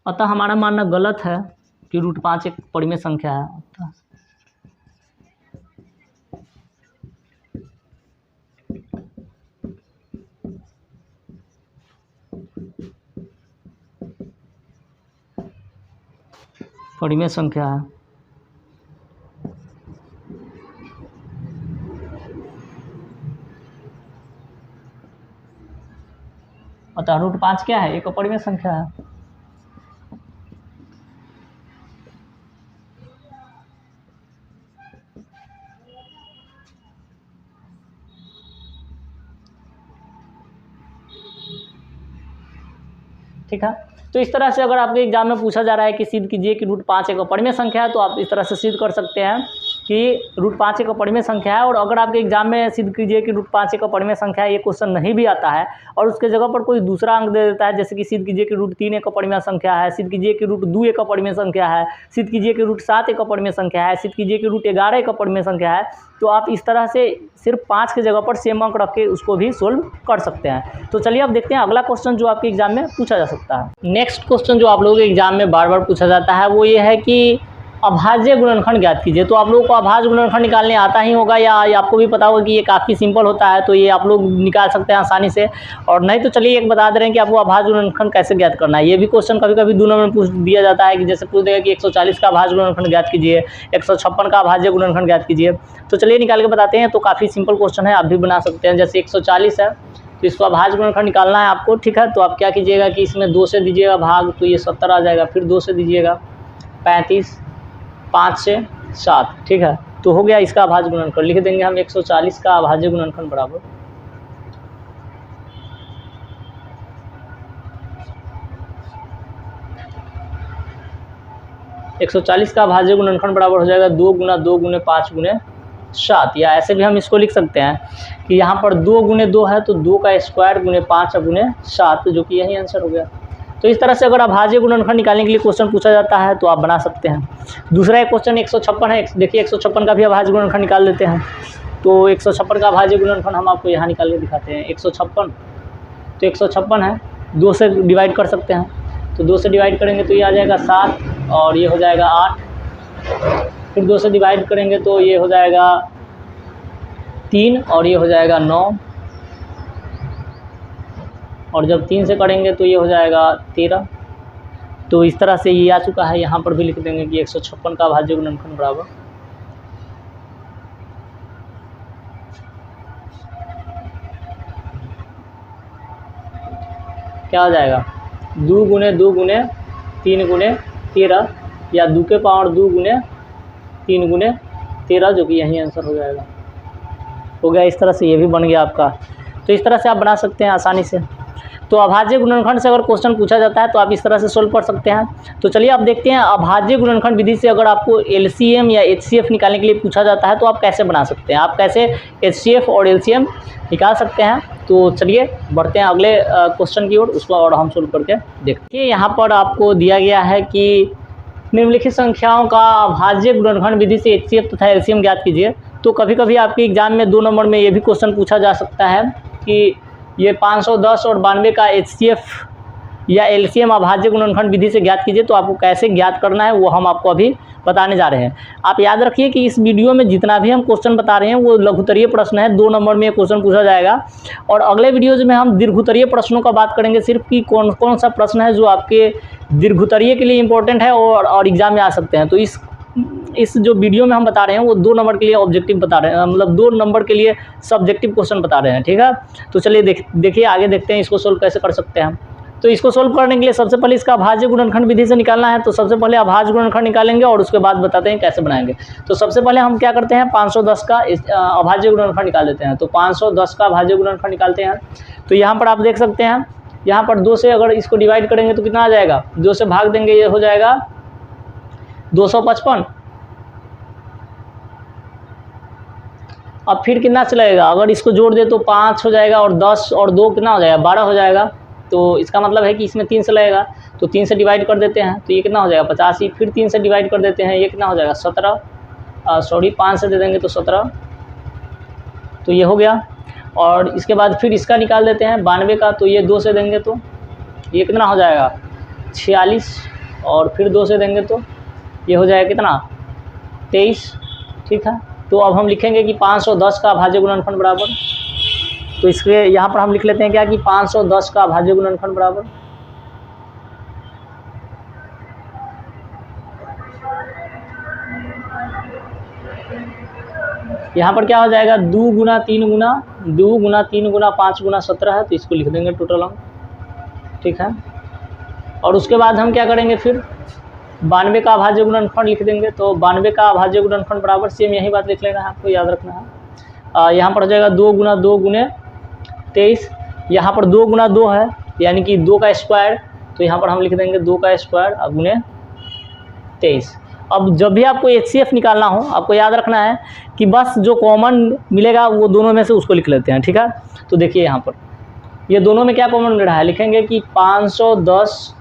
Speaker 1: अतः हमारा मानना गलत है कि √5 एक परिमेय संख्या है। परिमेय संख्या है। अतः √5 क्या है? एक अपरिमेय संख्या है। ठीक है, तो इस तरह से अगर आपके एग्जाम में पूछा जा रहा है कि सिद्ध कीजिए कि √5 एक अपरिमेय संख्या है, तो आप इस तरह से सिद्ध कर सकते हैं कि √5 एक अपरिमेय संख्या है। और अगर आपके एग्जाम में सिद्ध कीजिए कि √5 एक अपरिमेय संख्या है, ये क्वेश्चन नहीं भी आता है और उसके जगह पर कोई दूसरा अंक दे देता है, जैसे कि सिद्ध कीजिए कि √3 एक अपरिमेय संख्या है, सिद्ध कीजिए कि √2 एक अपरिमेय संख्या है, सिद्ध कीजिए कि √7 एक अपरिमेय संख्या है, सिद्ध कीजिए कि √11 एक अपरिमेय संख्या है, तो आप इस तरह से सिर्फ 5 की जगह पर सेम अंक रख के उसको भी सोल्व कर सकते हैं। तो चलिए अब देखते हैं अगला क्वेश्चन जो आपके एग्जाम में पूछा जा सकता है। नेक्स्ट क्वेश्चन जो आप लोगों के एग्जाम में बार बार पूछा जाता है वो ये है कि अभाज्य गुणनखंड ज्ञात कीजिए। तो आप लोगों को अभाज्य गुणनखंड निकालने आता ही होगा या आपको भी पता होगा कि ये काफ़ी सिंपल होता है, तो ये आप लोग निकाल सकते हैं आसानी से। और नहीं तो चलिए एक बता दे रहे हैं कि आपको अभाज्य गुणनखंड कैसे ज्ञात करना है। ये भी क्वेश्चन कभी कभी 2 नंबर में पूछ दिया जाता है कि जैसे पूछ देगा कि 140 का अभाज्य गुणनखंड ज्ञात कीजिए, 156 का अभाज्य गुणनखंड ज्ञात कीजिए। तो चलिए निकाल के बताते हैं। तो काफ़ी सिंपल क्वेश्चन है, आप भी बना सकते हैं। जैसे 140 है तो इसको अभाज्य गुणनखंड निकालना है आपको, ठीक है। तो आप क्या कीजिएगा कि इसमें 2 से दीजिएगा भाग, तो ये 70 आ जाएगा, फिर 2 से दीजिएगा 35, 5 से 7, ठीक है। तो हो गया इसका अभाज्य गुणनखंड। लिख देंगे हम 140 का अभाज्य गुणनखंड बराबर 140 का अभाज्य गुणनखंड बराबर हो जाएगा 2 गुना 2 गुने 5 गुने 7। या ऐसे भी हम इसको लिख सकते हैं कि यहाँ पर 2 गुने 2 है तो 2 का स्क्वायर गुने 5 गुने 7, जो कि यही आंसर हो गया। तो इस तरह से अगर अभाज्य गुणनखंड निकालने के लिए क्वेश्चन पूछा जाता है तो आप बना सकते हैं। दूसरा एक क्वेश्चन 156 है। देखिए 156 का भी अभाज्य गुणनखंड निकाल लेते हैं। तो 156 का अभाज्य गुणनखंड हम आपको यहाँ निकाल के दिखाते हैं। 156 तो 156 है, 2 से डिवाइड कर सकते हैं। तो 2 से डिवाइड करेंगे तो ये आ जाएगा 7 और ये हो जाएगा 8। फिर 2 से डिवाइड करेंगे तो ये हो जाएगा 3 और ये हो जाएगा 9। और जब 3 से करेंगे तो ये हो जाएगा 13। तो इस तरह से ये आ चुका है। यहाँ पर भी लिख देंगे कि 156 का अभाज्य गुणनखंड बराबर क्या हो जाएगा 2 गुने 2 गुने 3 गुने 13 या 2 के पावर 2 गुने 3 गुने 13, जो कि यही आंसर हो जाएगा। हो गया इस तरह से, ये भी बन गया आपका। तो इस तरह से आप बना सकते हैं आसानी से। तो अभाज्य गुणनखंड से अगर क्वेश्चन पूछा जाता है तो आप इस तरह से सोल्व कर सकते हैं। तो चलिए आप देखते हैं अभाज्य गुणनखंड विधि से अगर आपको एलसीएम या एचसीएफ निकालने के लिए पूछा जाता है तो आप कैसे बना सकते हैं, आप कैसे एचसीएफ और एलसीएम निकाल सकते हैं। तो चलिए बढ़ते हैं अगले क्वेश्चन की ओर, उसको और हम सोल्व करके देखते हैं। यहाँ पर आपको दिया गया है कि निम्नलिखित संख्याओं का अभाज्य गुणनखंड विधि से एचसीएफ तथा एलसीएम ज्ञात कीजिए। तो कभी कभी आपके एग्जाम में 2 नंबर में ये भी क्वेश्चन पूछा जा सकता है कि ये 510 और 92 का एचसीएफ या एलसीएम अभाज्य गुणनखंड विधि से ज्ञात कीजिए। तो आपको कैसे ज्ञात करना है वो हम आपको अभी बताने जा रहे हैं। आप याद रखिए कि इस वीडियो में जितना भी हम क्वेश्चन बता रहे हैं वो लघुत्तरीय प्रश्न है, 2 नंबर में ये क्वेश्चन पूछा जाएगा। और अगले वीडियोज में हम दीर्घोत्तरीय प्रश्नों का बात करेंगे, सिर्फ कि कौन कौन सा प्रश्न है जो आपके दीर्घोत्तरीय के लिए इंपॉर्टेंट है और एग्जाम में आ सकते हैं। तो इस जो वीडियो में हम बता रहे हैं वो 2 नंबर के लिए ऑब्जेक्टिव बता रहे हैं, मतलब 2 नंबर के लिए सब्जेक्टिव क्वेश्चन बता रहे हैं, ठीक है। तो चलिए देखिए आगे देखते हैं इसको सोल्व कैसे कर सकते हैं। तो इसको सोल्व करने के लिए सबसे पहले इसका अभाज्य गुणनखंड विधि से निकालना है। तो सबसे पहले अभाज्य गुणनखंड निकालेंगे और उसके बाद बताते हैं कैसे बनाएंगे। तो सबसे पहले हम क्या करते हैं, 510 का अभाज्य गुणनखंड निकाल देते हैं। तो 510 का अभाज्य गुणनखंड निकालते हैं। तो यहाँ पर आप देख सकते हैं, यहाँ पर 2 से अगर इसको डिवाइड करेंगे तो कितना आ जाएगा, 2 से भाग देंगे ये हो जाएगा 255। अब फिर कितना चलेगा, अगर इसको जोड़ दे तो 5 हो जाएगा और 10 और 2 कितना हो जाएगा, 12 हो जाएगा। तो इसका मतलब है कि इसमें 3 से लगेगा, तो 3 से डिवाइड कर देते हैं तो ये कितना हो जाएगा 85। फिर 3 से डिवाइड कर देते हैं, ये कितना हो जाएगा 17, 5 से दे देंगे तो 17, तो ये हो गया। और इसके बाद फिर इसका निकाल देते हैं 92 का, तो ये 2 से देंगे तो ये कितना हो जाएगा 46, और फिर 2 से देंगे तो ये हो जाएगा कितना 23, ठीक है। तो अब हम लिखेंगे कि 510 का अभाज्य गुणनखंड बराबर, तो इसके यहाँ पर हम लिख लेते हैं क्या कि 510 का अभाज्य गुणनखंड बराबर यहाँ पर क्या हो जाएगा 2 गुना 3 गुना 5 गुना 17 है, तो इसको लिख देंगे टोटल हम, ठीक है। और उसके बाद हम क्या करेंगे, फिर 92 का अभाज्य गुणनखंड लिख देंगे। तो 92 का अभाज्य गुणनखंड बराबर सेम यही बात लिख लेना है, आपको याद रखना है। यहाँ पर हो जाएगा 2 गुना 2 गुने 23, यहाँ पर 2 गुना 2 है यानी कि 2 का स्क्वायर, तो यहाँ पर हम लिख देंगे 2 का स्क्वायर गुने 23। अब जब भी आपको एचसीएफ निकालना हो आपको याद रखना है कि बस जो कॉमन मिलेगा वो दोनों में से उसको लिख लेते हैं, ठीक है। तो देखिए यहाँ पर ये दोनों में क्या कॉमन मिल रहा है, लिखेंगे कि 510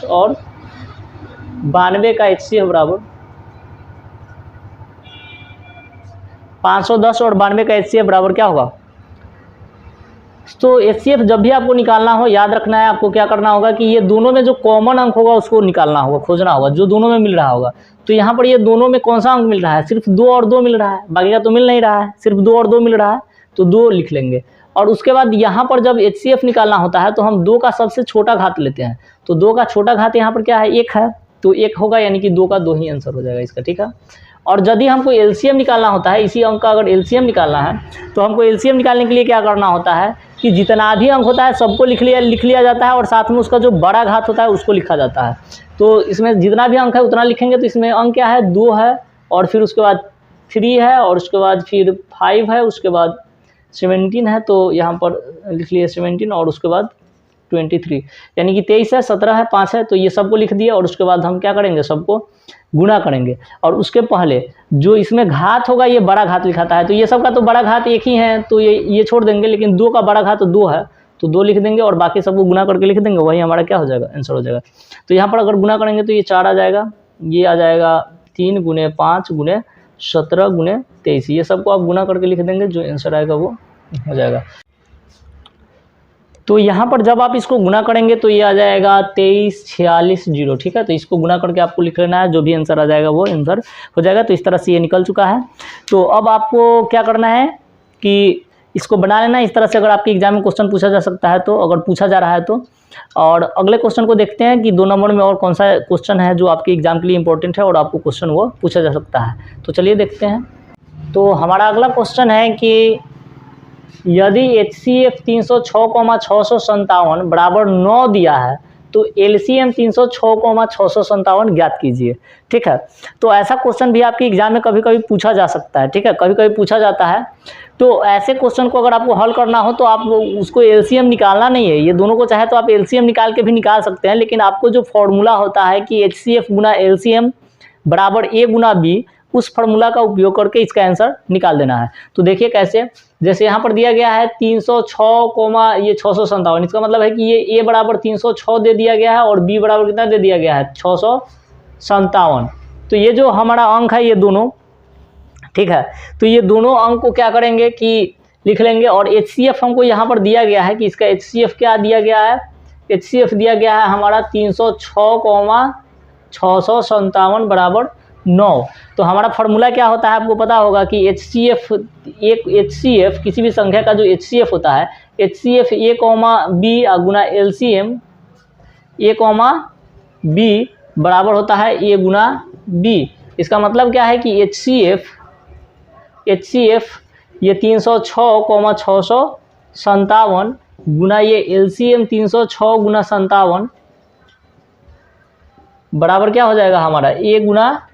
Speaker 1: और 92 का एचसीएफ बराबर 510 और 92 का एचसीएफ बराबर क्या होगा। तो एचसीएफ जब भी आपको निकालना हो याद रखना है, आपको क्या करना होगा कि ये दोनों में जो कॉमन अंक होगा उसको निकालना होगा, खोजना होगा, जो दोनों में मिल रहा होगा। तो यहाँ पर ये दोनों में कौन सा अंक मिल रहा है, सिर्फ 2 और 2 मिल रहा है, बाकी का तो मिल नहीं रहा है, सिर्फ 2 और 2 मिल रहा है, तो 2 लिख लेंगे। और उसके बाद यहाँ पर जब एचसीएफ निकालना होता है तो हम 2 का सबसे छोटा घात लेते हैं। तो 2 का छोटा घात यहाँ पर क्या है 1 है, तो 1 होगा यानी कि 2 का 2 ही आंसर हो जाएगा इसका, ठीक है। और यदि हमको एलसीएम निकालना होता है, इसी अंक का अगर एलसीएम निकालना है तो हमको एलसीएम निकालने के लिए क्या करना होता है कि जितना भी अंक होता है सबको लिख लिया जाता है और साथ में उसका जो बड़ा घात होता है उसको लिखा जाता है। तो इसमें जितना भी अंक है उतना लिखेंगे। तो इसमें अंक क्या है 2 है, और फिर उसके बाद 3 है, और उसके बाद फिर 5 है, उसके बाद 17 है, तो यहाँ पर लिख लिए 17, और उसके बाद 23 यानी कि 23 है, 17 है, 5 है, तो ये सबको लिख दिए। और उसके बाद हम क्या करेंगे, सबको गुणा करेंगे। और उसके पहले जो इसमें घात होगा ये बड़ा घात लिखाता है, तो ये सब का तो बड़ा घात एक ही है, तो ये छोड़ देंगे, लेकिन 2 का बड़ा घात तो 2 है, तो 2 लिख देंगे और बाकी सबको गुना करके लिख देंगे, वही हमारा क्या हो जाएगा आंसर हो जाएगा। तो यहाँ पर अगर गुना करेंगे तो ये 4 आ जाएगा, ये आ जाएगा 3 गुने 5 गुने 17 गुने 23, ये सबको आप गुना करके लिख देंगे, जो आंसर आएगा वो हो जाएगा। तो यहाँ पर जब आप इसको गुना करेंगे तो ये आ जाएगा 2346 ठीक है। तो इसको गुना करके आपको लिख लेना है, जो भी आंसर आ जाएगा वो आंसर हो जाएगा। तो इस तरह से ये निकल चुका है। तो अब आपको क्या करना है कि इसको बना लेना है इस तरह से। अगर आपके एग्जाम में क्वेश्चन पूछा जा सकता है तो, अगर पूछा जा रहा है तो। और अगले क्वेश्चन को देखते हैं कि 2 नंबर में और कौन सा क्वेश्चन है जो आपके एग्जाम के लिए इंपॉर्टेंट है और आपको क्वेश्चन वो पूछा जा सकता है। तो चलिए देखते हैं। तो हमारा अगला क्वेश्चन है कि यदि HCF 306,657 बराबर 9 दिया है तो LCM 306,657 ज्ञात कीजिए। ठीक है, तो ऐसा क्वेश्चन भी आपके एग्जाम में कभी कभी पूछा जा सकता है। ठीक है, कभी कभी पूछा जाता है। तो ऐसे क्वेश्चन को अगर आपको हल करना हो तो आप उसको LCM निकालना नहीं है, ये दोनों को चाहे तो आप LCM निकाल के भी निकाल सकते हैं, लेकिन आपको जो फॉर्मूला होता है कि HCF गुना LCM बराबर A गुना B, उस फॉर्मूला का उपयोग करके इसका आंसर निकाल देना है। तो देखिए कैसे, जैसे यहाँ पर दिया गया है 306, ये 657, इसका मतलब है कि ये A बराबर 306 दे दिया गया है और B बराबर कितना दे दिया गया है 657। तो ये जो हमारा अंक है ये दोनों, ठीक है, तो ये दोनों अंक को क्या करेंगे कि लिख लेंगे। और HCF हमको यहाँ पर दिया गया है कि इसका HCF क्या दिया गया है, HCF दिया गया है हमारा 306,657 बराबर 9। तो हमारा फॉर्मूला क्या होता है आपको पता होगा कि HCF किसी भी संख्या का जो HCF होता है, HCF A, B Guna LCM A, B बराबर होता है A गुना B। इसका मतलब क्या है कि HCF ये 306,657 गुना ये LCM 306 गुना 57 बराबर क्या हो जाएगा हमारा A Guna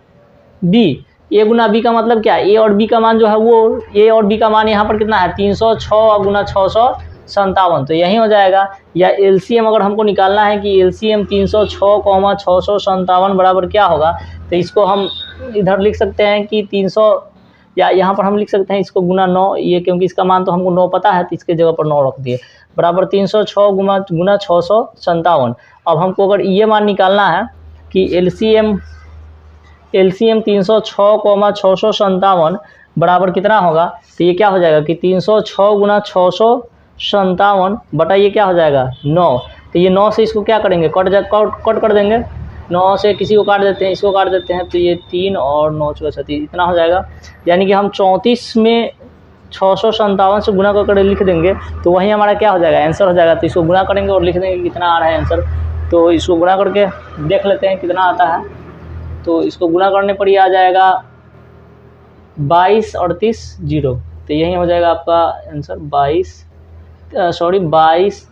Speaker 1: B। A Guna B का मतलब क्या है, A और B का मान जो है वो, A और B का मान यहाँ पर कितना है 306 गुना 657, तो यही हो जाएगा। या LCM अगर हमको निकालना है कि LCM 306,657 बराबर क्या होगा, तो इसको हम इधर लिख सकते हैं कि 300, या यहाँ पर हम लिख सकते हैं इसको गुना 9, ये क्योंकि इसका मान तो हमको 9 पता है तो इसके जगह पर 9 रख दिए, बराबर 306 गुना 657। अब हमको अगर ये मान निकालना है कि LCM 306,657 बराबर कितना होगा, तो ये क्या हो जाएगा कि 306 गुना 657 बटा ये क्या हो जाएगा 9। तो ये 9 से इसको क्या करेंगे, कट कर देंगे, 9 से किसी को काट देते हैं, इसको काट देते हैं, तो ये 3 और 9 × 36 इतना हो जाएगा। यानी कि हम 34 में 657 से गुना करके लिख देंगे तो वही हमारा क्या हो जाएगा आंसर हो जाएगा। तो इसको गुना करेंगे और लिख देंगे कितना आ रहा है आंसर। तो इसको गुना करके देख लेते हैं कितना आता है। तो इसको गुना करने पर ये आ जाएगा 22 38 0। तो यही हो जाएगा आपका आंसर 22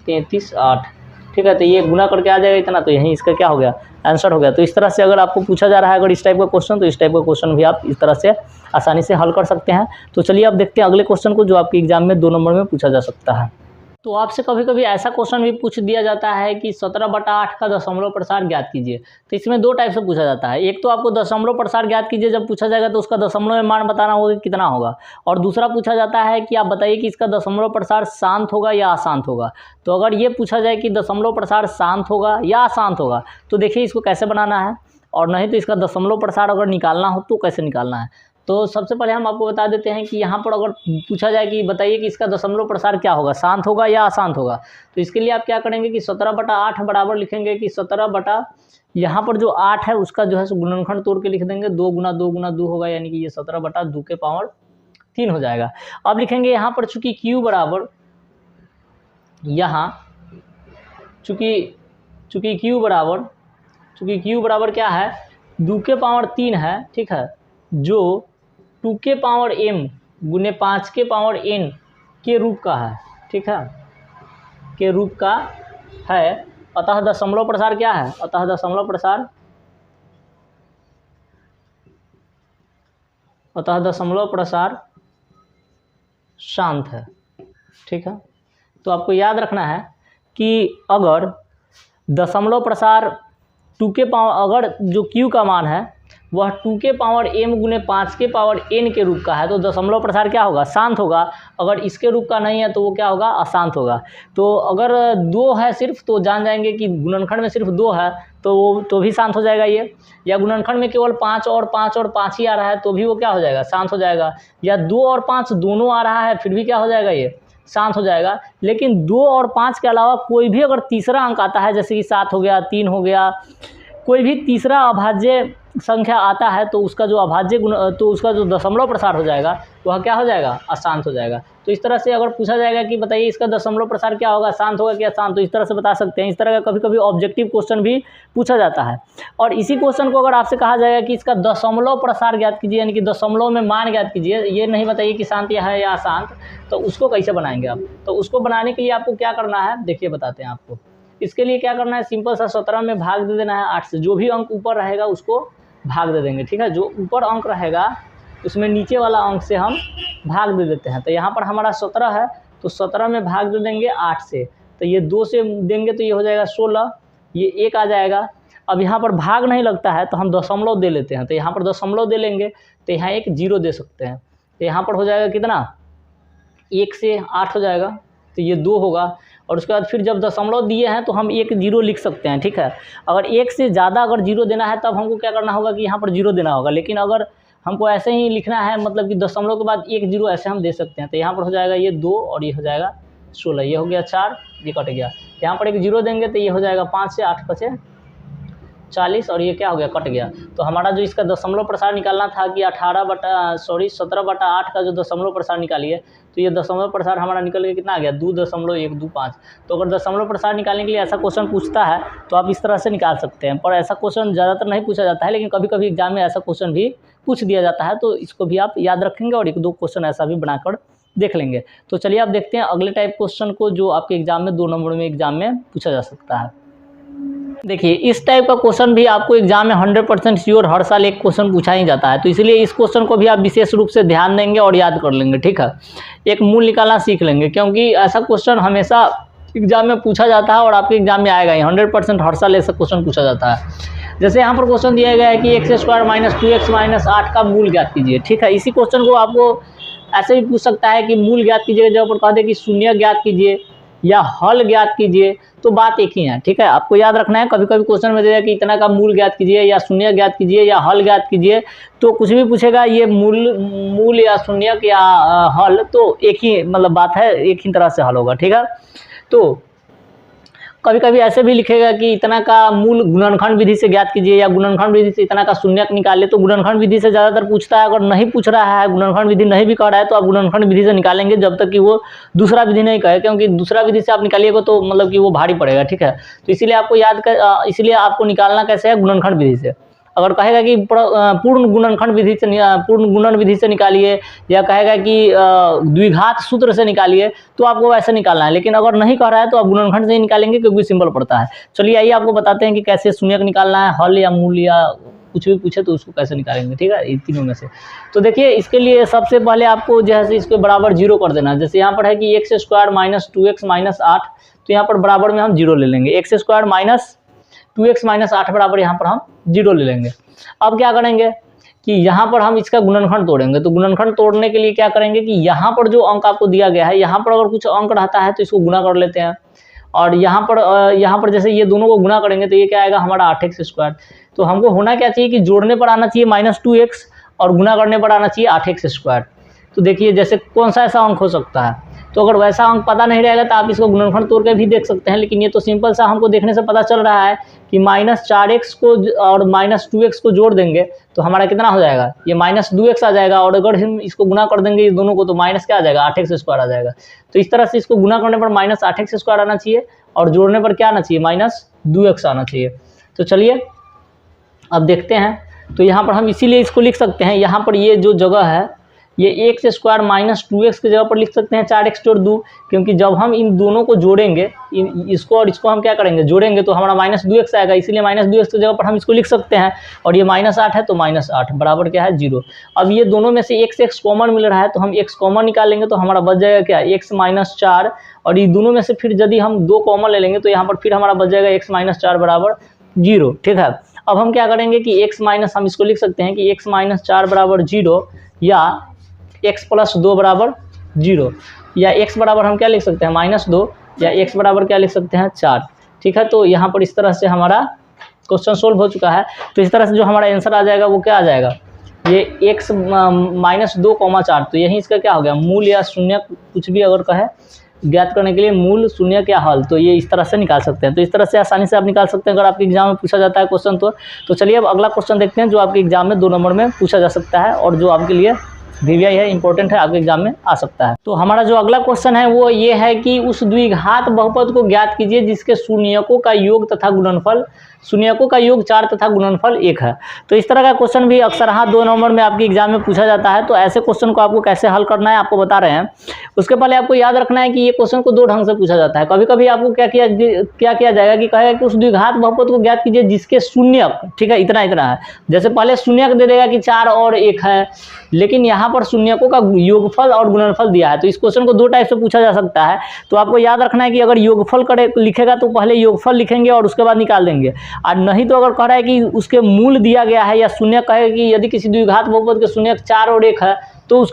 Speaker 1: 33 8। ठीक है, तो ये गुना करके आ जाएगा इतना, तो यही इसका क्या हो गया आंसर हो गया। तो इस तरह से अगर आपको पूछा जा रहा है अगर इस टाइप का क्वेश्चन, तो इस टाइप का क्वेश्चन भी आप इस तरह से आसानी से हल कर सकते हैं। तो चलिए अब देखते हैं अगले क्वेश्चन को जो आपके एग्जाम में 2 नंबर में पूछा जा सकता है। तो आपसे कभी कभी ऐसा क्वेश्चन भी पूछ दिया जाता है कि 17/8 का दशमलव प्रसार ज्ञात कीजिए। तो इसमें 2 टाइप से पूछा जाता है, एक तो आपको दशमलव प्रसार ज्ञात कीजिए जब पूछा जाएगा तो उसका दशमलव में मान बताना होगा कितना होगा, और दूसरा पूछा जाता है कि आप बताइए कि इसका दशमलव प्रसार शांत होगा या अशांत होगा। तो अगर ये पूछा जाए कि दशमलव प्रसार शांत होगा या अशांत होगा, तो देखिए इसको कैसे बनाना है, और नहीं तो इसका दशमलव प्रसार अगर निकालना हो तो कैसे निकालना है। तो सबसे पहले हम आपको बता देते हैं कि यहाँ पर अगर पूछा जाए कि बताइए कि इसका दशमलव प्रसार क्या होगा, शांत होगा या अशांत होगा। तो इसके लिए आप क्या करेंगे कि 17/8 बराबर लिखेंगे कि 17 यहाँ पर जो 8 है उसका जो है गुणनखंड तोड़ के लिख देंगे, 2 गुना 2 गुना 2 होगा, यानी कि ये 17/2 के पावर 3 हो जाएगा। अब लिखेंगे यहाँ पर चूंकि Q बराबर यहाँ चूंकि Q बराबर क्या है 2 के पावर 3 है, ठीक है, जो 2 के पावर m गुने 5 के पावर n के रूप का है, ठीक है, के रूप का है। अतः दशमलव प्रसार क्या है, अतः दशमलव प्रसार शांत है। ठीक है, तो आपको याद रखना है कि अगर दशमलव प्रसार 2 के पावर, अगर जो Q का मान है वह 2 के पावर m गुने 5 के पावर n के रूप का है, तो दशमलव प्रसार क्या होगा, शांत होगा। अगर इसके रूप का नहीं है तो वो क्या होगा, अशांत होगा। तो अगर 2 है सिर्फ तो जान जाएंगे कि गुणनखंड में सिर्फ 2 है तो वो तो भी शांत हो जाएगा ये, या गुणनखंड में केवल 5 और 5 ही आ रहा है तो भी वो क्या हो जाएगा, शांत हो जाएगा, या 2 और 5 दोनों आ रहा है फिर भी क्या हो जाएगा, ये शांत हो जाएगा। लेकिन 2 और 5 के अलावा कोई भी अगर तीसरा अंक आता है, जैसे कि 7 हो गया, 3 हो गया, कोई भी तीसरा अभाज्य संख्या आता है तो उसका जो अभाज्य गुण, तो उसका जो दशमलव प्रसार हो जाएगा वह क्या हो जाएगा, अशांत हो जाएगा। तो इस तरह से अगर पूछा जाएगा कि बताइए इसका दशमलव प्रसार क्या होगा, शांत होगा क्या अशांत, तो इस तरह से बता सकते हैं। इस तरह का कभी कभी ऑब्जेक्टिव क्वेश्चन भी पूछा जाता है। और इसी क्वेश्चन को अगर आपसे कहा जाएगा कि इसका दशमलव प्रसार ज्ञात कीजिए, यानी कि दशमलव में मान ज्ञात कीजिए, ये नहीं बताइए कि शांत या है या अशांत, तो उसको कैसे बनाएंगे आप। तो उसको बनाने के लिए आपको क्या करना है, देखिए बताते हैं आपको। इसके लिए क्या करना है, सिंपल सा 17 में भाग दे देना है 8 से। जो भी अंक ऊपर रहेगा उसको भाग दे देंगे, ठीक है। जो ऊपर अंक रहेगा उसमें नीचे वाला अंक से हम भाग दे देते हैं। तो यहाँ पर हमारा 17 है, तो 17 में भाग दे देंगे 8 से। तो ये 2 से देंगे तो ये हो जाएगा 16, ये 1 आ जाएगा। अब यहाँ पर भाग नहीं लगता है तो हम दशमलव दे लेते हैं। तो यहाँ पर दशमलव दे लेंगे तो यहाँ एक 0 दे सकते हैं। तो यहाँ पर हो जाएगा कितना, 1 से 8 हो जाएगा, तो ये 2 होगा। और उसके बाद फिर जब दशमलव दिए हैं तो हम 1 0 लिख सकते हैं, ठीक है। अगर 1 से ज़्यादा अगर 0 देना है तब हमको क्या करना होगा कि यहाँ पर 0 देना होगा। लेकिन अगर हमको ऐसे ही लिखना है, मतलब कि दशमलव के बाद 1 0 ऐसे हम दे सकते हैं। तो यहाँ पर हो जाएगा ये 2 और ये हो जाएगा 16, ये हो गया 4, ये कट गया। यहाँ पर एक 0 देंगे तो ये हो जाएगा 5 से 8 बचे 40 और ये क्या हो गया, कट गया। तो हमारा जो इसका दशमलव प्रसार निकालना था कि 17/8 का जो दशमलव प्रसार निकालिए, तो ये दशमलव प्रसार हमारा निकल के कितना आ गया, 2.125। तो अगर दशमलव प्रसार निकालने के लिए ऐसा क्वेश्चन पूछता है तो आप इस तरह से निकाल सकते हैं। पर ऐसा क्वेश्चन ज़्यादातर नहीं पूछा जाता है, लेकिन कभी कभी एग्जाम में ऐसा क्वेश्चन भी पूछ दिया जाता है। तो इसको भी आप याद रखेंगे और 1-2 क्वेश्चन ऐसा भी बनाकर देख लेंगे। तो चलिए आप देखते हैं अगले टाइप क्वेश्चन को, जो आपके एग्जाम में 2 नंबर में एग्जाम में पूछा जा सकता है। देखिए इस टाइप का क्वेश्चन भी आपको एग्जाम में 100% श्योर हर साल एक क्वेश्चन पूछा ही जाता है। तो इसलिए इस क्वेश्चन को भी आप विशेष रूप से ध्यान देंगे और याद कर लेंगे, ठीक है। एक मूल निकालना सीख लेंगे, क्योंकि ऐसा क्वेश्चन हमेशा एग्जाम में पूछा जाता है और आपके एग्जाम में आएगा ही। 100% हर साल ऐसा क्वेश्चन पूछा जाता है। जैसे यहाँ पर क्वेश्चन दिया गया है कि x² - 2x - 8 का मूल ज्ञात कीजिए, ठीक है। इसी क्वेश्चन को आपको ऐसे भी पूछ सकता है कि मूल ज्ञात कीजिए, जब पर कह दे कि शून्य ज्ञात कीजिए या हल ज्ञात कीजिए, तो बात एक ही है, ठीक है। आपको याद रखना है, कभी कभी क्वेश्चन में देगा कि इतना का मूल ज्ञात कीजिए या शून्य ज्ञात कीजिए या हल ज्ञात कीजिए, तो कुछ भी पूछेगा ये मूल या शून्य या हल, तो एक ही मतलब बात है, एक ही तरह से हल होगा, ठीक है। तो कभी कभी ऐसे भी लिखेगा कि इतना का मूल गुणनखंड विधि से ज्ञात कीजिए या गुणनखंड विधि से इतना का शून्यक निकालिए। तो गुणनखंड विधि से ज़्यादातर पूछता है। अगर नहीं पूछ रहा है, गुणनखंड विधि नहीं भी कह रहा है, तो आप गुणनखंड विधि से निकालेंगे जब तक कि वो दूसरा विधि नहीं कहे, क्योंकि दूसरा विधि से आप निकालिएगा तो मतलब कि वो भारी पड़ेगा, ठीक है। तो इसीलिए आपको इसलिए आपको निकालना कैसे है, गुणनखंड विधि से। अगर कहेगा कि पूर्ण गुणनखंड विधि से, पूर्ण गुणन विधि से निकालिए, या कहेगा कि द्विघात सूत्र से निकालिए, तो आपको वैसे निकालना है। लेकिन अगर नहीं कह रहा है तो आप गुणनखंड से ही निकालेंगे, क्योंकि सिंपल पड़ता है। चलिए आइए आपको बताते हैं कि कैसे शून्यक निकालना है, हल या मूल या कुछ भी पूछे तो उसको कैसे निकालेंगे, ठीक है, इन तीनों में से। तो देखिए इसके लिए सबसे पहले आपको जैसे इसके बराबर 0 कर देना है। जैसे यहाँ पर है कि x² - 2x - 8, तो यहाँ पर बराबर में हम 0 ले लेंगे। x² - 2x - 8 बराबर यहाँ पर हम 0 ले लेंगे। अब क्या करेंगे कि यहाँ पर हम इसका गुणनखंड तोड़ेंगे। तो गुणनखंड तोड़ने के लिए क्या करेंगे कि यहाँ पर जो अंक आपको दिया गया है, यहाँ पर अगर कुछ अंक रहता है तो इसको गुना कर लेते हैं। और यहाँ पर जैसे ये दोनों को गुना करेंगे तो ये क्या आएगा, हमारा 8x²। तो हमको होना क्या चाहिए कि जोड़ने पर आना चाहिए -2x और गुना करने पर आना चाहिए 8x²। तो देखिए जैसे कौन सा ऐसा अंक हो सकता है। तो अगर वैसा अंक पता नहीं रहेगा तो आप इसको गुणनखंड तोड़ के भी देख सकते हैं। लेकिन ये तो सिंपल सा हमको देखने से पता चल रहा है कि -4x को और -2x को जोड़ देंगे तो हमारा कितना हो जाएगा, ये -2x आ जाएगा। और अगर हम इसको गुना कर देंगे इस दोनों को तो माइनस क्या आ जाएगा, 8x² आ जाएगा। तो इस तरह से इसको गुना करने पर -8x² आना चाहिए और जोड़ने पर क्या आना चाहिए, -2x आना चाहिए। तो चलिए अब देखते हैं। तो यहाँ पर हम इसीलिए इसको लिख सकते हैं, यहाँ पर ये जो जगह है ये x² - 2x की जगह पर लिख सकते हैं 4x जोड़ 2, क्योंकि जब हम इन दोनों को जोड़ेंगे, इसको और इसको हम क्या करेंगे, जोड़ेंगे, तो हमारा -2x आएगा। इसीलिए -2x की जगह पर हम इसको लिख सकते हैं। और ये -8 है तो -8 बराबर क्या है, 0। अब ये दोनों में से x कॉमन मिल रहा है तो हम x कॉमन निकालेंगे तो हमारा बच जाएगा क्या, x - 4। और ये दोनों में से फिर यदि हम 2 कॉमन ले लेंगे तो यहाँ पर फिर हमारा बच जाएगा x - 4 बराबर 0, ठीक है। अब हम क्या करेंगे कि हम इसको लिख सकते हैं कि x - 4 बराबर 0 या x + 2 बराबर 0, या x बराबर हम क्या लिख सकते हैं, -2, या x बराबर क्या लिख सकते हैं, 4, ठीक है। तो यहाँ पर इस तरह से हमारा क्वेश्चन सोल्व हो चुका है। तो इस तरह से जो हमारा आंसर आ जाएगा वो क्या आ जाएगा, ये x - 2, 4। तो यही इसका क्या हो गया, मूल या शून्य कुछ भी अगर कहे ज्ञात करने के लिए मूल, शून्य क्या हल, तो ये इस तरह से निकाल सकते हैं। तो इस तरह से आसानी से आप निकाल सकते हैं अगर आपके एग्जाम में पूछा जाता है क्वेश्चन। तो चलिए अब अगला क्वेश्चन देखते हैं जो आपके एग्जाम में 2 नंबर में पूछा जा सकता है और जो आपके लिए वीवीआई है, इंपॉर्टेंट है, आपके एग्जाम में आ सकता है। तो हमारा जो अगला क्वेश्चन है वो ये है कि उस द्विघात बहुपद को ज्ञात कीजिए जिसके शून्यकों का योग तथा गुणनफल, शून्यकों का योग 4 तथा गुणनफल 1 है। तो इस तरह का क्वेश्चन भी अक्सर 2 नंबर में आपके एग्जाम में पूछा जाता है। तो ऐसे क्वेश्चन को आपको कैसे हल करना है आपको बता रहे हैं। उसके पहले आपको याद रखना है कि ये क्वेश्चन को 2 ढंग से पूछा जाता है। कभी कभी आपको क्या किया जाएगा कि कहेगा कि उस द्विघात बहुपद को ज्ञात कीजिए जिसके शून्यक, ठीक है, इतना इतना है। जैसे पहले शून्यक दे देगा कि 4 और 1 है, लेकिन यहाँ पर शून्यकों का योगफल और गुणनफल दिया है। तो इस क्वेश्चन को 2 टाइप से पूछा जा सकता है। तो आपको याद रखना है कि अगर योगफल लिखेगा तो पहले योगफल लिखेंगे और उसके बाद निकाल देंगे। और नहीं तो अगर कह रहा है कि उसके मूल दिया गया है या शून्य कहेगा कि यदि किसी द्विघात बहुपद के शून्यक 4 और 1 है तो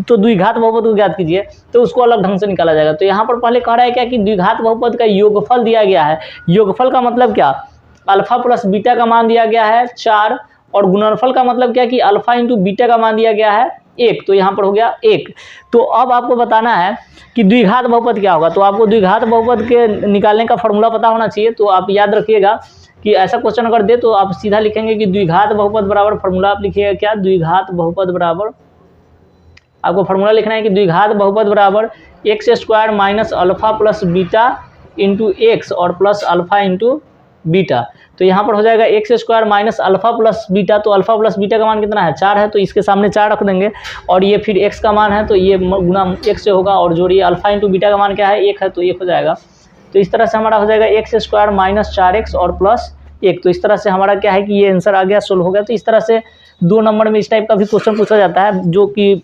Speaker 1: द्विघात बहुपद को ज्ञात कीजिए, तो उसको अलग ढंग से निकाला जाएगा। तो यहाँ पर पहले कह रहा है क्या कि द्विघात बहुपद का योगफल दिया गया है। योगफल का मतलब क्या, अल्फा प्लस बीटा का मान दिया गया है 4, और गुणनफल का मतलब क्या कि अल्फा इंटू बीटा का मान दिया गया है 1। तो यहाँ पर हो गया 1। तो अब आपको बताना है कि द्विघात बहुपद क्या होगा। तो आपको द्विघात बहुपद के निकालने का फॉर्मूला पता होना चाहिए। तो आप याद रखिएगा कि ऐसा क्वेश्चन अगर दे तो आप सीधा लिखेंगे कि द्विघात बहुपद बराबर, फॉर्मूला आप लिखिएगा क्या, द्विघात बहुपद बराबर, आपको फॉर्मूला लिखना है कि द्विघात बहुपद बराबर x square minus alpha plus beta into x और प्लस अल्फा इंटू बीटा। तो यहाँ पर हो जाएगा x square minus alpha plus beta. तो अल्फा प्लस बीटा का मान कितना है, 4 है, तो इसके सामने 4 रख देंगे। और ये फिर एक्स का मान है तो ये गुना एक्स से होगा, और जोड़िए अल्फा इंटू बीटा का मान क्या है, 1 है, तो 1 हो जाएगा। तो इस तरह से हमारा हो जाएगा एक्स स्क्वायर माइनस 4x और प्लस 1। तो इस तरह से हमारा क्या है कि ये आंसर आ गया, सोल्व हो गया। तो इस तरह से 2 नंबर में इस टाइप का भी क्वेश्चन पूछा जाता है जो कि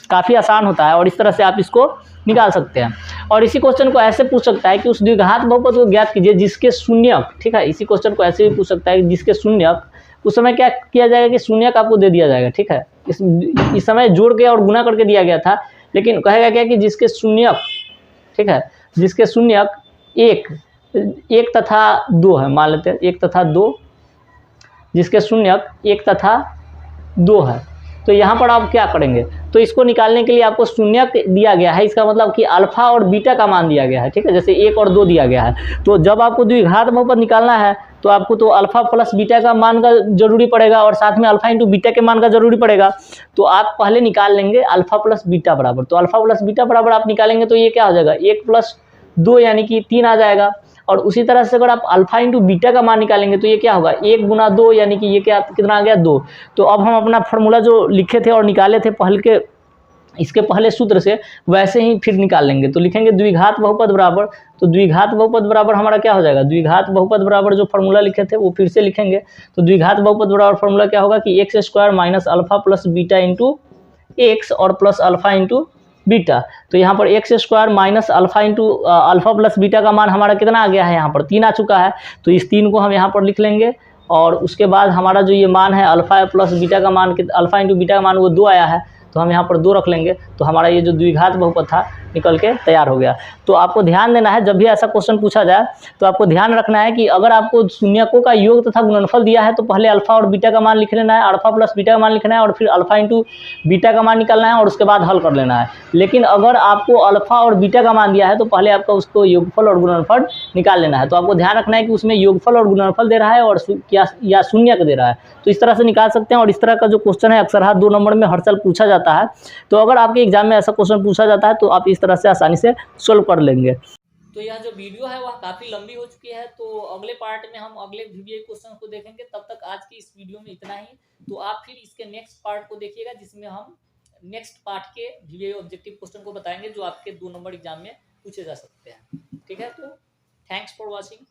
Speaker 1: काफ़ी आसान होता है, और इस तरह से आप इसको निकाल सकते हैं। और इसी क्वेश्चन को ऐसे पूछ सकता है कि उस द्विघात बहुपद को ज्ञात कीजिए जिसके शून्यक, ठीक है, इसी क्वेश्चन को ऐसे भी पूछ सकता है कि जिसके शून्यक, उस समय क्या किया जाएगा कि शून्यक आपको दे दिया जाएगा, ठीक है। इस समय जोड़ के और गुना करके दिया गया था, लेकिन कहेगा क्या कि जिसके शून्यक, ठीक है, जिसके शून्यक 1 तथा 2 है, मान लेते हैं 1 तथा 2, जिसके शून्यक 1 तथा 2 है। तो यहाँ पर आप क्या करेंगे, तो इसको निकालने के लिए आपको शून्यक दिया गया है, इसका मतलब कि अल्फा और बीटा का मान दिया गया है, ठीक है, जैसे 1 और 2 दिया गया है। तो जब आपको द्विघात बहुपद निकालना है तो आपको तो अल्फा प्लस बीटा का मान का जरूरी पड़ेगा और साथ में अल्फा इंटू बीटा के मान का जरूरी पड़ेगा। तो आप पहले निकाल लेंगे अल्फा प्लस बीटा बराबर। तो अल्फा प्लस बीटा बराबर आप निकालेंगे तो ये क्या हो जाएगा, 1 प्लस 2 यानी कि 3 आ जाएगा। और उसी तरह से अगर आप अल्फा इंटू बीटा का मान निकालेंगे तो ये क्या होगा, 1 गुना 2 यानी कि ये क्या कितना आ गया, 2। तो अब हम अपना फॉर्मूला जो लिखे थे और निकाले थे इसके पहले सूत्र से, वैसे ही फिर निकाल लेंगे। तो लिखेंगे द्विघात बहुपद बराबर, तो द्विघात बहुपद बराबर हमारा क्या हो जाएगा, द्विघात बहुपद बराबर जो फॉर्मूला लिखे थे वो फिर से लिखेंगे। तो द्विघात बहुपद बराबर फॉर्मूला क्या होगा कि x square minus alpha plus beta into x और प्लस अल्फा इंटू बीटा। तो यहाँ पर x square minus alpha into alpha plus beta का मान हमारा कितना आ गया है, यहाँ पर 3 आ चुका है। तो इस 3 को हम यहाँ पर लिख लेंगे, और उसके बाद हमारा जो ये मान है अल्फा प्लस बीटा का मान, अल्फा इंटू बीटा का मान वो 2 आया है, तो हम यहाँ पर 2 रख लेंगे। तो हमारा ये जो द्विघात बहुपद था निकल के तैयार हो गया। तो आपको ध्यान देना है, जब भी ऐसा क्वेश्चन पूछा जाए तो आपको ध्यान रखना है कि अगर आपको शून्यकों का योग तथा गुणनफल दिया है तो पहले अल्फा और बीटा का मान लिख लेना है, अल्फा प्लस बीटा का मान लिखना है, और फिर अल्फा इंटू बीटा का मान निकालना है और उसके बाद हल कर लेना है। लेकिन अगर आपको अल्फा और बीटा का मान दिया है तो पहले आपका उसको योगफल और गुणनफल निकाल लेना है। तो आपको ध्यान रखना है कि उसमें योगफल और गुणनफल दे रहा है और या शून्यक दे रहा है। तो इस तरह से निकाल सकते हैं। और इस तरह का जो क्वेश्चन है अक्सर 2 नंबर में हर साल पूछा जाता है। तो अगर आपके एग्जाम में ऐसा क्वेश्चन पूछा जाता है तो आप इस तरह से आसानी से सोल्व कर लेंगे।
Speaker 2: तो यह जो वीडियो है वह काफ़ी लंबी हो चुकी है, तो अगले पार्ट में हम अगले वीवीआई क्वेश्चन को देखेंगे। तब तक आज की इस वीडियो में इतना ही। तो आप फिर इसके नेक्स्ट पार्ट को देखिएगा जिसमें हम नेक्स्ट पार्ट के वीवीआई ऑब्जेक्टिव क्वेश्चन को बताएंगे जो आपके 2 नंबर एग्जाम में पूछे जा सकते हैं। ठीक है, तो थैंक्स फॉर वॉचिंग।